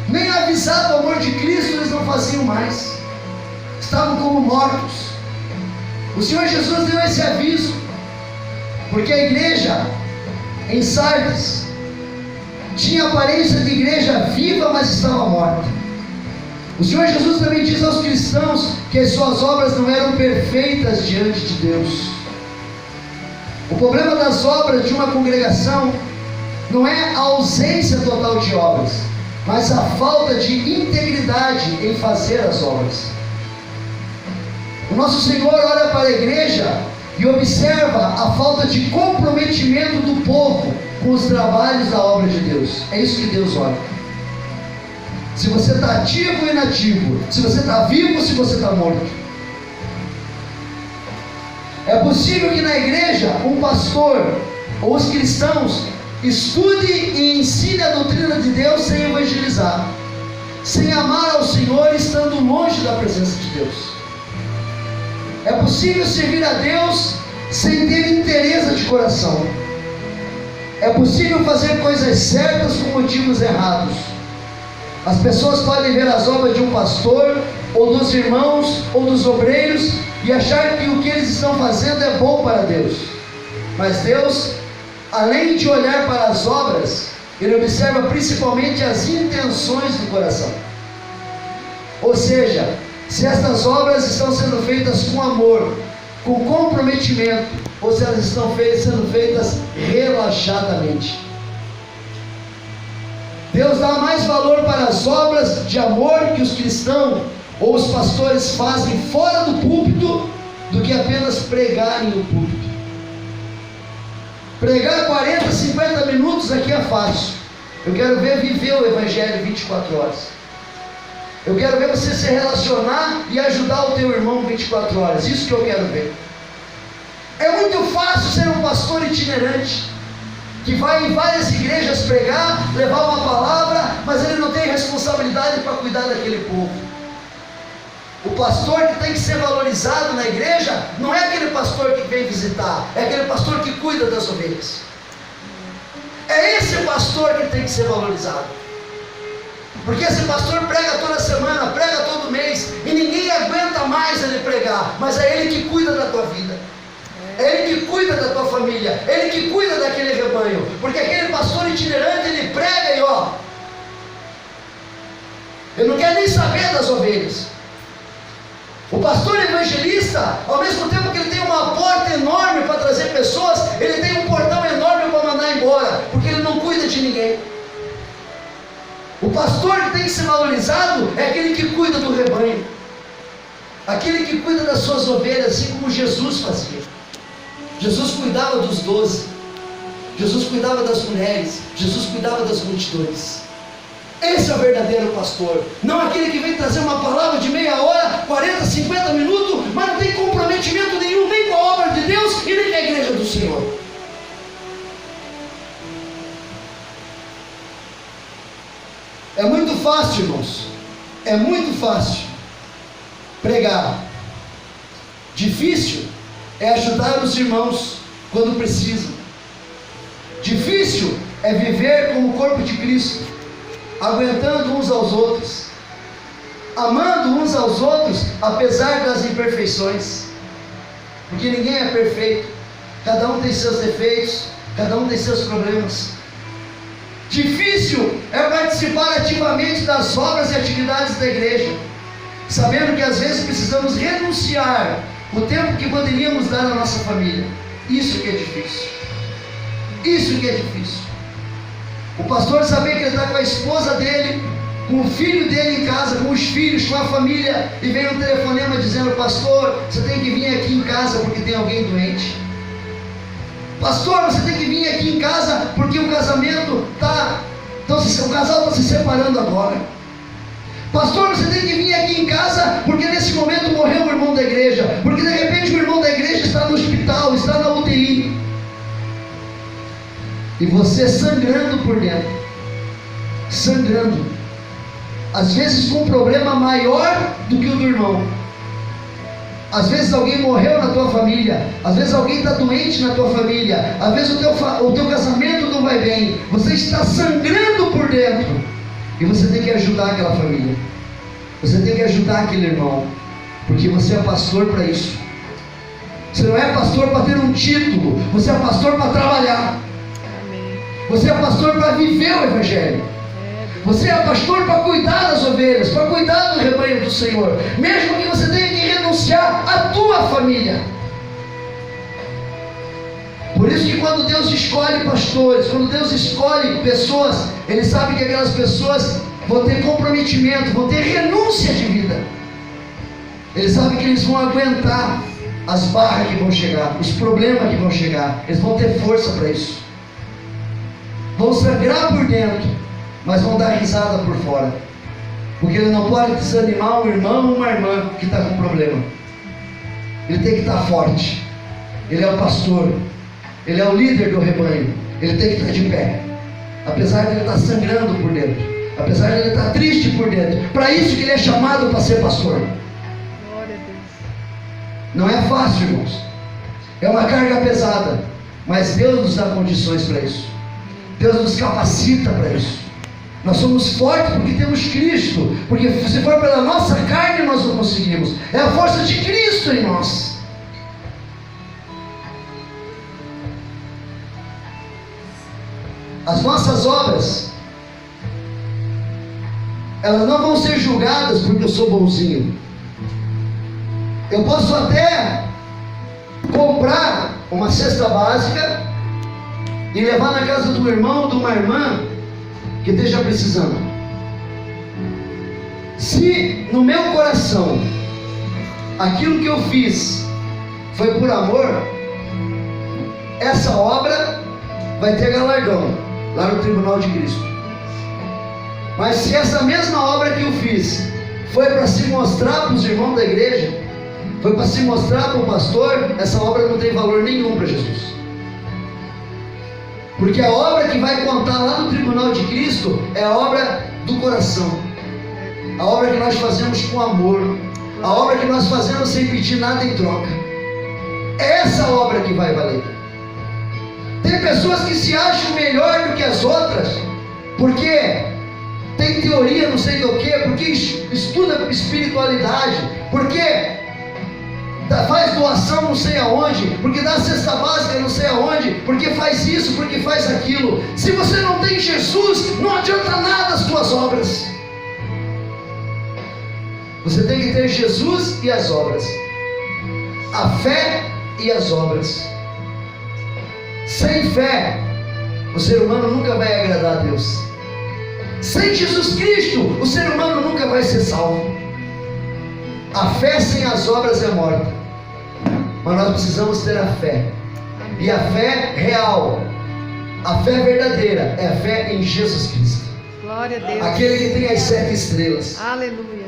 Speaker 2: nem avisar do amor de Cristo eles não faziam mais, estavam como mortos. O Senhor Jesus deu esse aviso porque a igreja em Sardes tinha aparência de igreja viva, mas estava morta. O Senhor Jesus também diz aos cristãos que as suas obras não eram perfeitas diante de Deus. O problema das obras de uma congregação não é a ausência total de obras, mas a falta de integridade em fazer as obras. O nosso Senhor olha para a igreja e observa a falta de comprometimento do povo com os trabalhos da obra de Deus. É isso que Deus olha. Se você está ativo ou inativo, se você está vivo ou se você está morto. É possível que na igreja um pastor ou os cristãos estude e ensine a doutrina de Deus sem evangelizar, sem amar ao Senhor, estando longe da presença de Deus. É possível servir a Deus sem ter interesse de coração. É possível fazer coisas certas com motivos errados. As pessoas podem ver as obras de um pastor, ou dos irmãos, ou dos obreiros, e achar que o que eles estão fazendo é bom para Deus. Mas Deus, além de olhar para as obras, Ele observa principalmente as intenções do coração. Ou seja, se estas obras estão sendo feitas com amor, com comprometimento, ou se elas estão sendo feitas relaxadamente. Deus dá mais valor para as obras de amor que os cristãos ou os pastores fazem fora do púlpito do que apenas pregarem no púlpito. Pregar 40, 50 minutos aqui é fácil. Eu quero ver viver o Evangelho 24 horas. Eu quero ver você se relacionar e ajudar o teu irmão 24 horas. Isso que eu quero ver. É muito fácil ser um pastor itinerante, que vai em várias igrejas pregar, levar uma palavra, mas ele não tem responsabilidade para cuidar daquele povo. O pastor que tem que ser valorizado na igreja não é aquele pastor que vem visitar, é aquele pastor que cuida das ovelhas. É esse pastor que tem que ser valorizado. Porque esse pastor prega toda semana, prega todo mês, e ninguém aguenta mais ele pregar, mas é ele que cuida da tua vida. É ele que cuida da tua família, é ele que cuida daquele rebanho. Porque aquele pastor itinerante, ele prega e ó, ele não quer nem saber das ovelhas. O pastor evangelista, ao mesmo tempo que ele tem uma porta enorme para trazer pessoas, ele tem um portão enorme para mandar embora, porque ele não cuida de ninguém. O pastor que tem que ser valorizado é aquele que cuida do rebanho, aquele que cuida das suas ovelhas, assim como Jesus fazia. Jesus cuidava dos 12, Jesus cuidava das mulheres, Jesus cuidava das multidões. Esse é o verdadeiro pastor, não aquele que vem trazer uma palavra de meia hora, 40, 50 minutos, mas não tem comprometimento nenhum, nem com a obra de Deus e nem com a igreja do Senhor. É muito fácil, irmãos, é muito fácil pregar. Difícil é ajudar os irmãos quando precisam. Difícil é viver como o corpo de Cristo, aguentando uns aos outros, amando uns aos outros, apesar das imperfeições, porque ninguém é perfeito, cada um tem seus defeitos, cada um tem seus problemas. Difícil é participar ativamente das obras e atividades da igreja, sabendo que às vezes precisamos renunciar o tempo que poderíamos dar à nossa família. Isso que é difícil. Isso que é difícil. O pastor saber que ele está com a esposa dele, com o filho dele em casa, com os filhos, com a família, e vem um telefonema dizendo: pastor, você tem que vir aqui em casa porque tem alguém doente. Pastor, você tem que vir aqui em casa porque o casamento está, o casal está se separando agora. Pastor, você tem que vir aqui em casa porque nesse momento morreu o irmão da igreja, porque de repente o irmão da igreja está no hospital, está na UTI, e você sangrando por dentro, sangrando, às vezes com um problema maior do que o do irmão. Às vezes alguém morreu na tua família, às vezes alguém está doente na tua família, às vezes o teu casamento não vai bem, você está sangrando por dentro, e você tem que ajudar aquela família, você tem que ajudar aquele irmão, porque você é pastor para isso. Você não é pastor para ter um título, você é pastor para trabalhar. Você é pastor para viver o Evangelho. Você é pastor para cuidar das ovelhas, para cuidar do rebanho do Senhor, mesmo que você tenha que renunciar à tua família. Por isso que quando Deus escolhe pastores, quando Deus escolhe pessoas, Ele sabe que aquelas pessoas vão ter comprometimento, vão ter renúncia de vida. Ele sabe que eles vão aguentar as barras que vão chegar, os problemas que vão chegar. Eles vão ter força para isso. Vão sangrar por dentro, mas vão dar risada por fora, porque ele não pode desanimar um irmão ou uma irmã que está com problema. Ele tem que estar forte. Ele é o pastor, ele é o líder do rebanho, ele tem que estar de pé, apesar de ele estar sangrando por dentro, apesar de ele estar triste por dentro. Para isso que ele é chamado para ser pastor.
Speaker 3: Glória a Deus.
Speaker 2: Não é fácil, irmãos, é uma carga pesada, mas Deus nos dá condições para isso. Deus nos capacita para isso. Nós somos fortes porque temos Cristo, porque se for pela nossa carne nós não conseguimos, é a força de Cristo em nós. As nossas obras, elas não vão ser julgadas porque eu sou bonzinho. Eu posso até comprar uma cesta básica e levar na casa do irmão ou de uma irmã que esteja precisando. Se no meu coração aquilo que eu fiz foi por amor, essa obra vai ter galardão lá no tribunal de Cristo. Mas se essa mesma obra que eu fiz foi para se mostrar para os irmãos da igreja, foi para se mostrar para o pastor, essa obra não tem valor nenhum para Jesus. Porque a obra que vai contar lá no tribunal de Cristo é a obra do coração, a obra que nós fazemos com amor, a obra que nós fazemos sem pedir nada em troca. É essa obra que vai valer. Tem pessoas que se acham melhor do que as outras porque tem teoria não sei do que, porque estuda espiritualidade, porque faz doação não sei aonde, porque dá cesta básica não sei aonde, porque faz isso, porque faz aquilo. Se você não tem Jesus, não adianta nada as suas obras. Você tem que ter Jesus e as obras, a fé e as obras. Sem fé, o ser humano nunca vai agradar a Deus. Sem Jesus Cristo, o ser humano nunca vai ser salvo. A fé sem as obras é morta. Mas nós precisamos ter a fé. E a fé real, a fé verdadeira, é a fé em Jesus Cristo.
Speaker 3: Glória a Deus.
Speaker 2: Aquele que tem as 7 estrelas.
Speaker 3: Aleluia.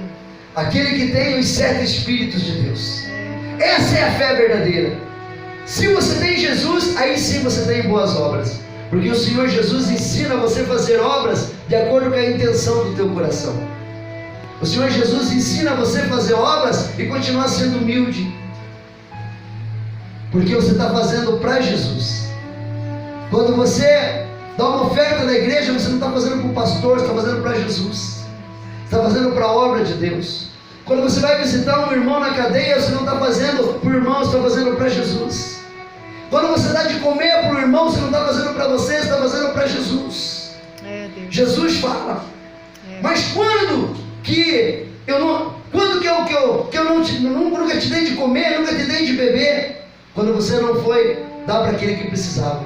Speaker 2: Aquele que tem os 7 Espíritos de Deus. Essa é a fé verdadeira. Se você tem Jesus, aí sim você tem boas obras. Porque o Senhor Jesus ensina você a fazer obras de acordo com a intenção do teu coração. O Senhor Jesus ensina você a fazer obras e continuar sendo humilde. Porque você está fazendo para Jesus. Quando você dá uma oferta na igreja, você não está fazendo para o pastor, você está fazendo para Jesus. Você está fazendo para a obra de Deus. Quando você vai visitar um irmão na cadeia, você não está fazendo para o irmão, você está fazendo para Jesus. Quando você dá de comer para o irmão, você não está fazendo para você está fazendo para Jesus. Jesus fala. Mas quando que eu nunca te dei de comer, nunca te dei de beber? Quando você não foi dar para aquele que precisava.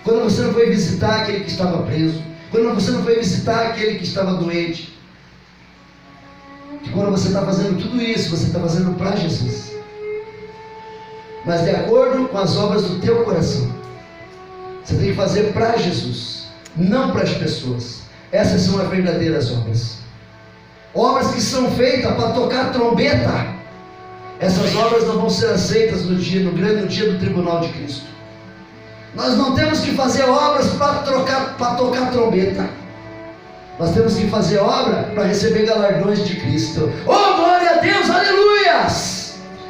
Speaker 2: Quando você não foi visitar aquele que estava preso. Quando você não foi visitar aquele que estava doente. E quando você está fazendo tudo isso, você está fazendo para Jesus. Mas de acordo com as obras do teu coração. Você tem que fazer para Jesus, não para as pessoas. Essas são as verdadeiras obras. Obras que são feitas para tocar trombeta. Essas obras não vão ser aceitas no grande dia do tribunal de Cristo. Nós não temos que fazer obras para tocar trombeta. Nós temos que fazer obra para receber galardões de Cristo. Oh, glória a Deus, aleluias!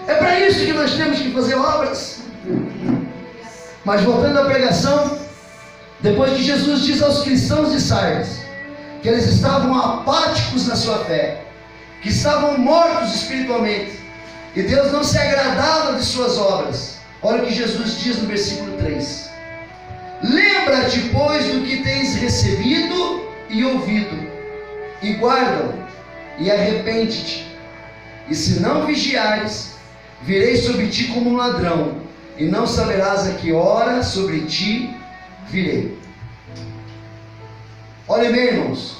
Speaker 2: É para isso que nós temos que fazer obras. Mas voltando à pregação, depois que Jesus diz aos cristãos de Sardes que eles estavam apáticos na sua fé, que estavam mortos espiritualmente, e Deus não se agradava de suas obras, olha o que Jesus diz no versículo 3: lembra-te, pois, do que tens recebido e ouvido, e guarda-o, e arrepende-te. E se não vigiares, virei sobre ti como um ladrão, e não saberás a que hora sobre ti virei. Olha bem, irmãos,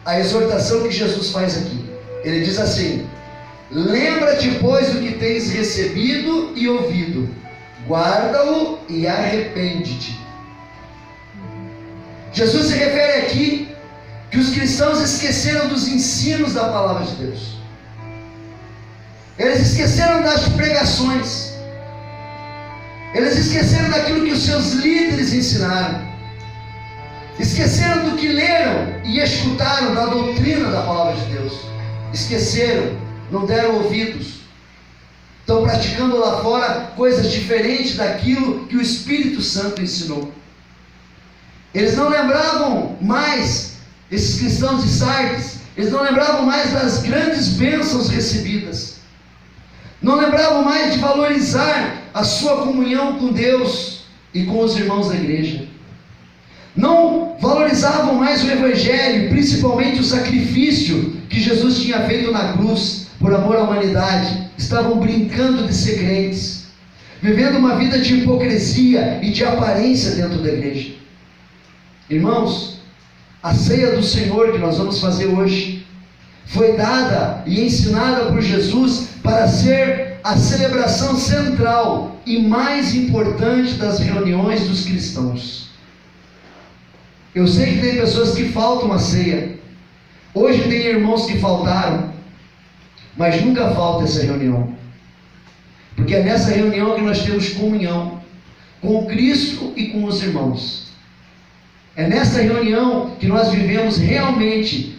Speaker 2: a exortação que Jesus faz aqui. Ele diz assim: lembra-te, pois, do que tens recebido e ouvido, guarda-o e arrepende-te. Jesus se refere aqui que os cristãos esqueceram dos ensinos da palavra de Deus. Eles esqueceram das pregações. Eles esqueceram daquilo que os seus líderes ensinaram. Esqueceram do que leram e escutaram da doutrina da palavra de Deus. Esqueceram, não deram ouvidos. Estão praticando lá fora coisas diferentes daquilo que o Espírito Santo ensinou. Eles não lembravam mais, esses cristãos de Sardes, eles não lembravam mais das grandes bênçãos recebidas. Não lembravam mais de valorizar a sua comunhão com Deus e com os irmãos da igreja. não valorizavam mais o Evangelho, principalmente o sacrifício que Jesus tinha feito na cruz por amor à humanidade. Estavam brincando de ser crentes, vivendo uma vida de hipocrisia e de aparência dentro da igreja. Irmãos, a ceia do Senhor que nós vamos fazer hoje foi dada e ensinada por Jesus para ser a celebração central e mais importante das reuniões dos cristãos. Eu sei que tem pessoas que faltam a ceia. Hoje tem irmãos que faltaram, mas nunca falta essa reunião, porque é nessa reunião que nós temos comunhão com Cristo e com os irmãos. É nessa reunião que nós vivemos realmente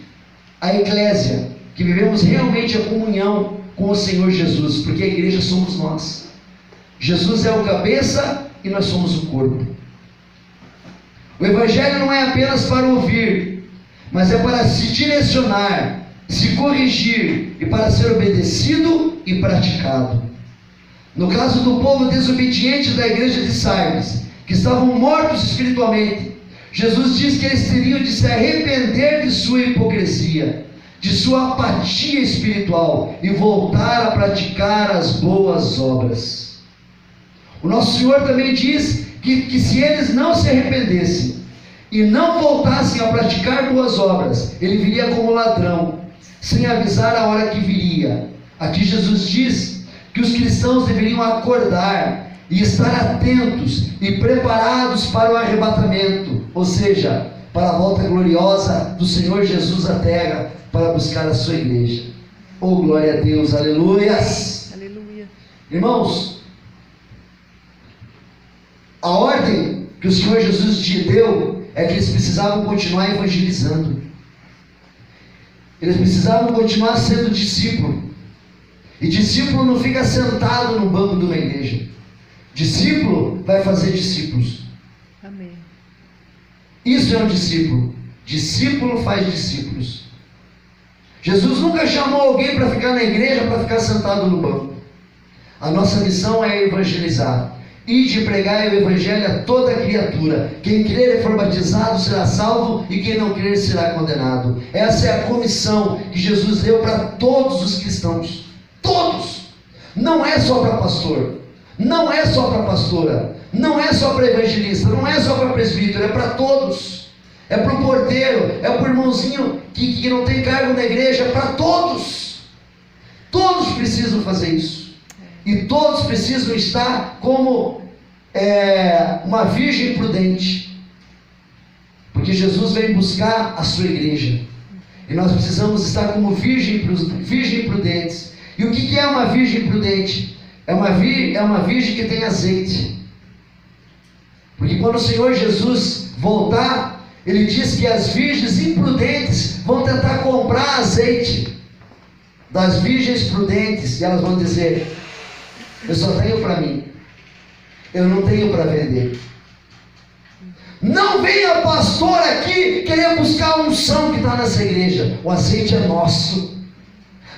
Speaker 2: a eclésia, que vivemos realmente a comunhão com o Senhor Jesus, porque a igreja somos nós. Jesus é o cabeça e nós somos o corpo. O Evangelho não é apenas para ouvir, mas é para se direcionar, se corrigir e para ser obedecido e praticado. No caso do povo desobediente da igreja de Sardes, que estavam mortos espiritualmente, Jesus diz que eles teriam de se arrepender de sua hipocrisia, de sua apatia espiritual e voltar a praticar as boas obras. O nosso Senhor também diz que se eles não se arrependessem e não voltassem a praticar boas obras, ele viria como ladrão, sem avisar a hora que viria. Aqui Jesus diz que os cristãos deveriam acordar e estar atentos e preparados para o arrebatamento, ou seja, para a volta gloriosa do Senhor Jesus à terra, para buscar a sua igreja. Oh, glória a Deus, aleluias!
Speaker 3: Aleluia.
Speaker 2: Irmãos, a ordem que o Senhor Jesus te deu é que eles precisavam continuar evangelizando. Eles precisavam continuar sendo discípulo. E discípulo não fica sentado no banco de uma igreja. Discípulo vai fazer discípulos.
Speaker 3: Amém.
Speaker 2: Isso é um discípulo. Discípulo faz discípulos. Jesus nunca chamou alguém para ficar na igreja, para ficar sentado no banco. A nossa missão é evangelizar. Ide pregar o evangelho a toda criatura. Quem crer e for batizado será salvo, e quem não crer será condenado. Essa é a comissão que Jesus deu para todos os cristãos. Todos. Não é só para pastor, não é só para pastora, não é só para evangelista, não é só para presbítero, é para todos. É para o porteiro, é para o irmãozinho que não tem cargo na igreja, é para todos. Todos precisam fazer isso. E todos precisam estar como uma virgem prudente. Porque Jesus vem buscar a sua igreja. E nós precisamos estar como virgem prudentes. E o que é uma virgem prudente? É uma virgem que tem azeite. Porque quando o Senhor Jesus voltar, Ele diz que as virgens imprudentes vão tentar comprar azeite das virgens prudentes. E elas vão dizer: eu só tenho para mim, eu não tenho para vender. Não venha pastor aqui querer buscar a unção que está nessa igreja. O azeite é nosso.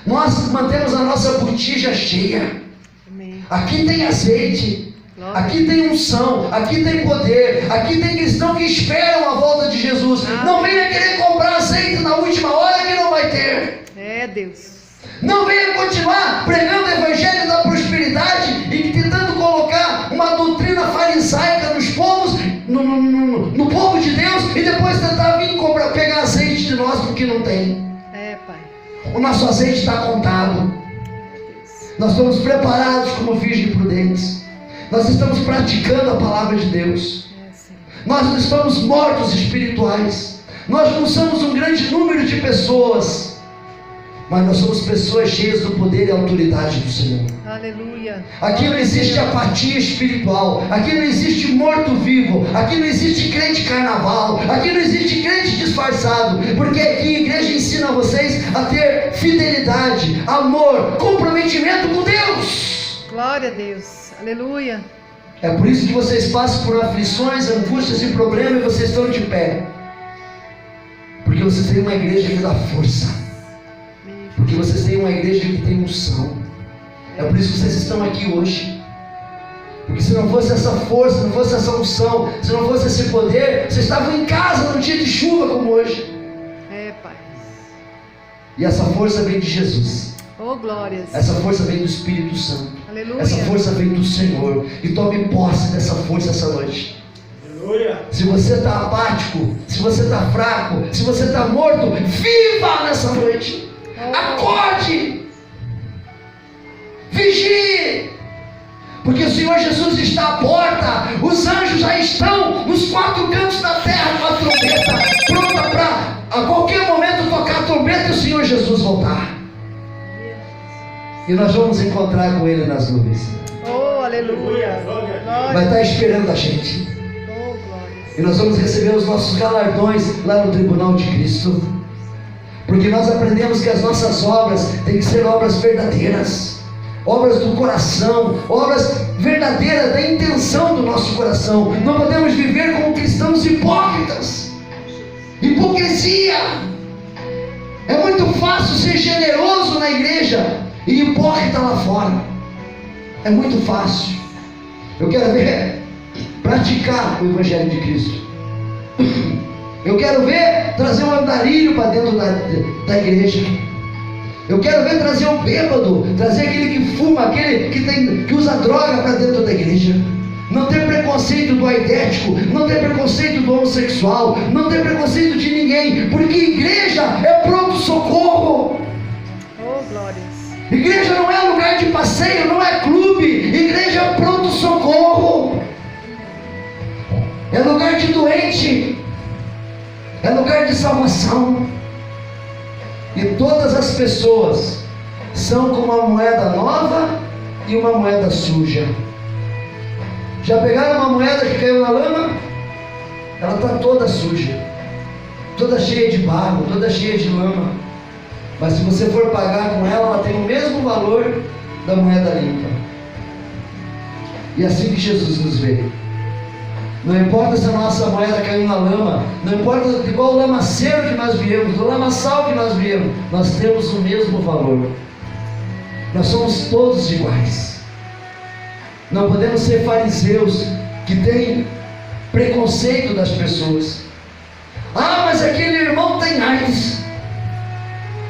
Speaker 2: Nós mantemos a nossa botija cheia.
Speaker 3: Amém.
Speaker 2: Aqui tem azeite,
Speaker 3: Glória.
Speaker 2: aqui tem unção, aqui tem poder, aqui tem cristão que esperam a volta de Jesus.
Speaker 3: Amém.
Speaker 2: Não venha querer comprar azeite na última hora que não vai ter.
Speaker 3: É, Deus.
Speaker 2: Não venha continuar pregando o evangelho da prosperidade e tentando colocar uma doutrina farisaica nos povos, no povo de Deus, e depois tentar vir pegar azeite de nós porque não tem.
Speaker 3: É, Pai.
Speaker 2: O nosso azeite está contado. Nós estamos preparados como virgens prudentes. Nós estamos praticando a palavra de Deus. Nós não estamos mortos espirituais. Nós não somos um grande número de pessoas, mas nós somos pessoas cheias do poder e autoridade do Senhor.
Speaker 3: Aleluia.
Speaker 2: Aqui não existe apatia espiritual. Aqui não existe morto-vivo. Aqui não existe crente carnaval. Aqui não existe crente disfarçado. Porque aqui a igreja ensina vocês a ter fidelidade, amor, comprometimento com Deus.
Speaker 3: Glória a Deus. Aleluia.
Speaker 2: É por isso que vocês passam por aflições, angústias e problemas e vocês estão de pé. Porque vocês têm uma igreja que dá força. Porque vocês têm uma igreja que tem unção. É por isso que vocês estão aqui hoje. Porque se não fosse essa força, se não fosse essa unção, se não fosse esse poder, vocês estavam em casa num dia de chuva como hoje.
Speaker 3: Pai.
Speaker 2: E essa força vem de Jesus.
Speaker 3: Oh, glórias.
Speaker 2: Essa força vem do Espírito Santo.
Speaker 3: Aleluia.
Speaker 2: Essa força vem do Senhor. E tome posse dessa força essa noite.
Speaker 4: Aleluia.
Speaker 2: Se você está apático, se você está fraco, se você está morto, viva nessa noite. Acorde. Vigie. Porque o Senhor Jesus está à porta. Os anjos já estão nos 4 cantos da terra com a trombeta, pronta para a qualquer momento tocar a trombeta e o Senhor Jesus voltar. E nós vamos encontrar com Ele nas nuvens.
Speaker 3: Oh, aleluia.
Speaker 2: Vai estar esperando a gente.
Speaker 3: Oh, glórias.
Speaker 2: E nós vamos receber os nossos galardões lá no tribunal de Cristo. Porque nós aprendemos que as nossas obras têm que ser obras verdadeiras, obras do coração, obras verdadeiras da intenção do nosso coração. Não podemos viver como cristãos hipócritas. Hipocrisia. É muito fácil ser generoso na igreja e hipócrita lá fora. É muito fácil. Eu quero ver praticar o Evangelho de Cristo. Eu quero ver trazer um andarilho para dentro da igreja. Eu quero ver trazer um bêbado, trazer aquele que fuma, aquele que usa droga para dentro da igreja. Não ter preconceito do aidético, não ter preconceito do homossexual, não ter preconceito de ninguém, porque igreja é pronto-socorro.
Speaker 3: Oh, glórias.
Speaker 2: Igreja não é lugar de passeio, não é clube. Igreja é pronto-socorro. É lugar de doente, é lugar de salvação. E todas as pessoas são como uma moeda nova e uma moeda suja. Já pegaram uma moeda que caiu na lama? Ela está toda suja, toda cheia de barro, toda cheia de lama. Mas se você for pagar com ela, ela tem o mesmo valor da moeda limpa. E é assim que Jesus nos vê. Não importa se a nossa moeda caiu na lama, não importa de qual lamaceiro que nós viemos, do lamaçal que nós viemos, nós temos o mesmo valor. Nós somos todos iguais. Não podemos ser fariseus que têm preconceito das pessoas. Ah, mas aquele irmão tem AIDS.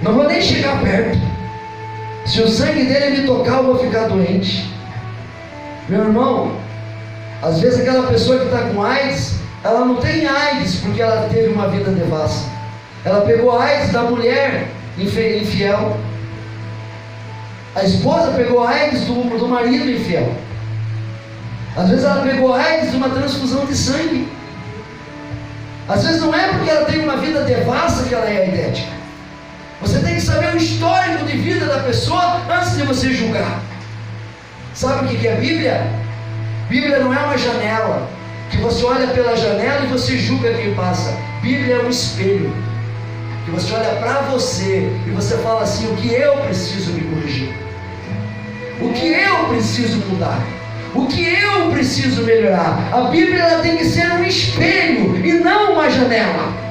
Speaker 2: Não vou nem chegar perto. Se o sangue dele me tocar, eu vou ficar doente. Meu irmão, às vezes aquela pessoa que está com AIDS, ela não tem AIDS porque ela teve uma vida devassa. Ela pegou AIDS da mulher infiel. A esposa pegou AIDS do marido infiel. Às vezes ela pegou AIDS de uma transfusão de sangue. Às vezes não é porque ela tem uma vida devassa que ela é aidética. Você tem que saber o histórico de vida da pessoa antes de você julgar. Sabe o que é a Bíblia? Bíblia não é uma janela que você olha pela janela e você julga quem passa. Bíblia é um espelho que você olha para você e você fala assim: o que eu preciso me corrigir, o que eu preciso mudar, o que eu preciso melhorar. A Bíblia ela tem que ser um espelho e não uma janela.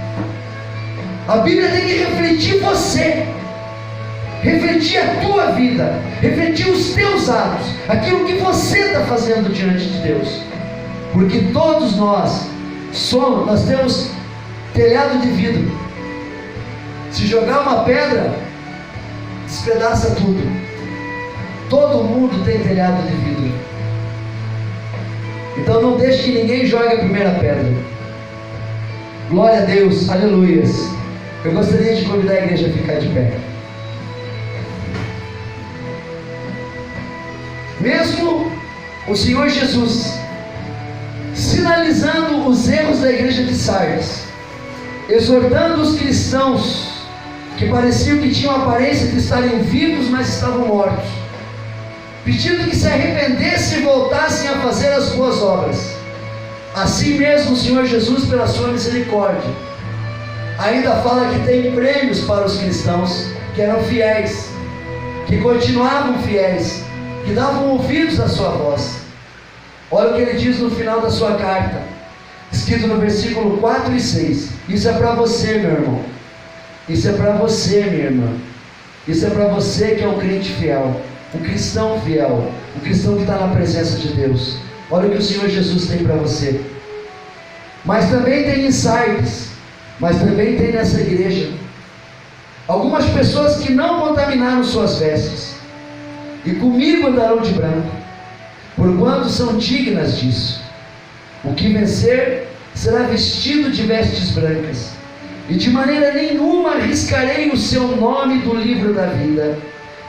Speaker 2: A Bíblia tem que refletir você, refletir a tua vida, refletir os teus atos, aquilo que você está fazendo diante de Deus. Porque todos nós temos telhado de vidro. Se jogar uma pedra, despedaça tudo. Todo mundo tem telhado de vidro. Então não deixe que ninguém jogue a primeira pedra. Glória a Deus, aleluias. Eu gostaria de convidar a igreja a ficar de pé. Mesmo o Senhor Jesus sinalizando os erros da igreja de Sardes, exortando os cristãos que pareciam que tinham a aparência de estarem vivos, mas estavam mortos, pedindo que se arrependessem e voltassem a fazer as boas obras. Assim mesmo o Senhor Jesus, pela sua misericórdia, ainda fala que tem prêmios para os cristãos que eram fiéis, que continuavam fiéis, que davam ouvidos à sua voz. Olha o que ele diz no final da sua carta, escrito no versículo 4 e 6. Isso é para você, meu irmão. Isso é para você, minha irmã. Isso é para você que é um crente fiel, um cristão fiel, um cristão que está na presença de Deus. Olha o que o Senhor Jesus tem para você. Mas também tem insights, mas também tem nessa igreja algumas pessoas que não contaminaram suas vestes, e comigo andarão de branco, porquanto são dignas disso. O que vencer será vestido de vestes brancas, e de maneira nenhuma arriscarei o seu nome do livro da vida,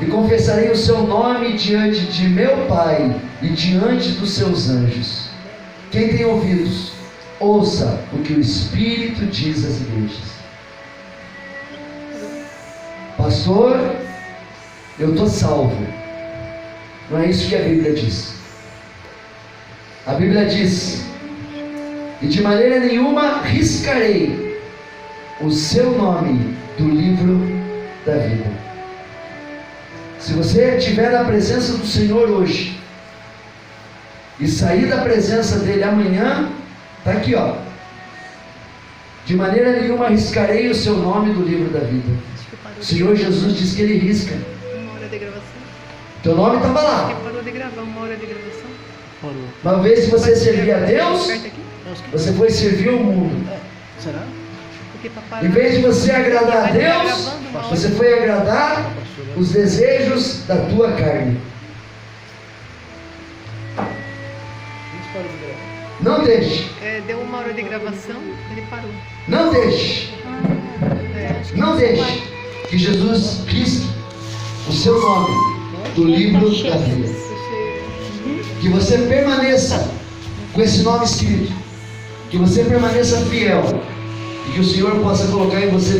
Speaker 2: e confessarei o seu nome diante de meu Pai e diante dos seus anjos. Quem tem ouvidos, ouça o que o Espírito diz às igrejas. Pastor, eu estou salvo. Não é isso que a Bíblia diz. A Bíblia diz: e de maneira nenhuma riscarei o seu nome do livro da vida. Se você estiver na presença do Senhor hoje e sair da presença dele amanhã, está aqui, ó. De maneira nenhuma riscarei o seu nome do livro da vida. O Senhor Jesus diz que ele risca.
Speaker 3: Uma hora de gravação.
Speaker 2: Teu nome estava lá.
Speaker 3: Ele parou de gravar, uma hora de gravação.
Speaker 4: Parou.
Speaker 2: Uma vez que você servia a Deus,
Speaker 3: Aperta aqui.
Speaker 2: você foi servir o mundo.
Speaker 4: Será?
Speaker 3: Porque tá parado.
Speaker 2: Em vez de você agradar a
Speaker 3: Tá
Speaker 2: Deus,
Speaker 3: gravando uma hora.
Speaker 2: você foi agradar os desejos da tua carne. Não deixe.
Speaker 3: Deu uma hora de gravação, ele parou.
Speaker 2: Não deixe. Não deixe que Jesus risque o seu nome do livro da vida. Que você permaneça com esse nome escrito. Que você permaneça fiel. E que o Senhor possa colocar em você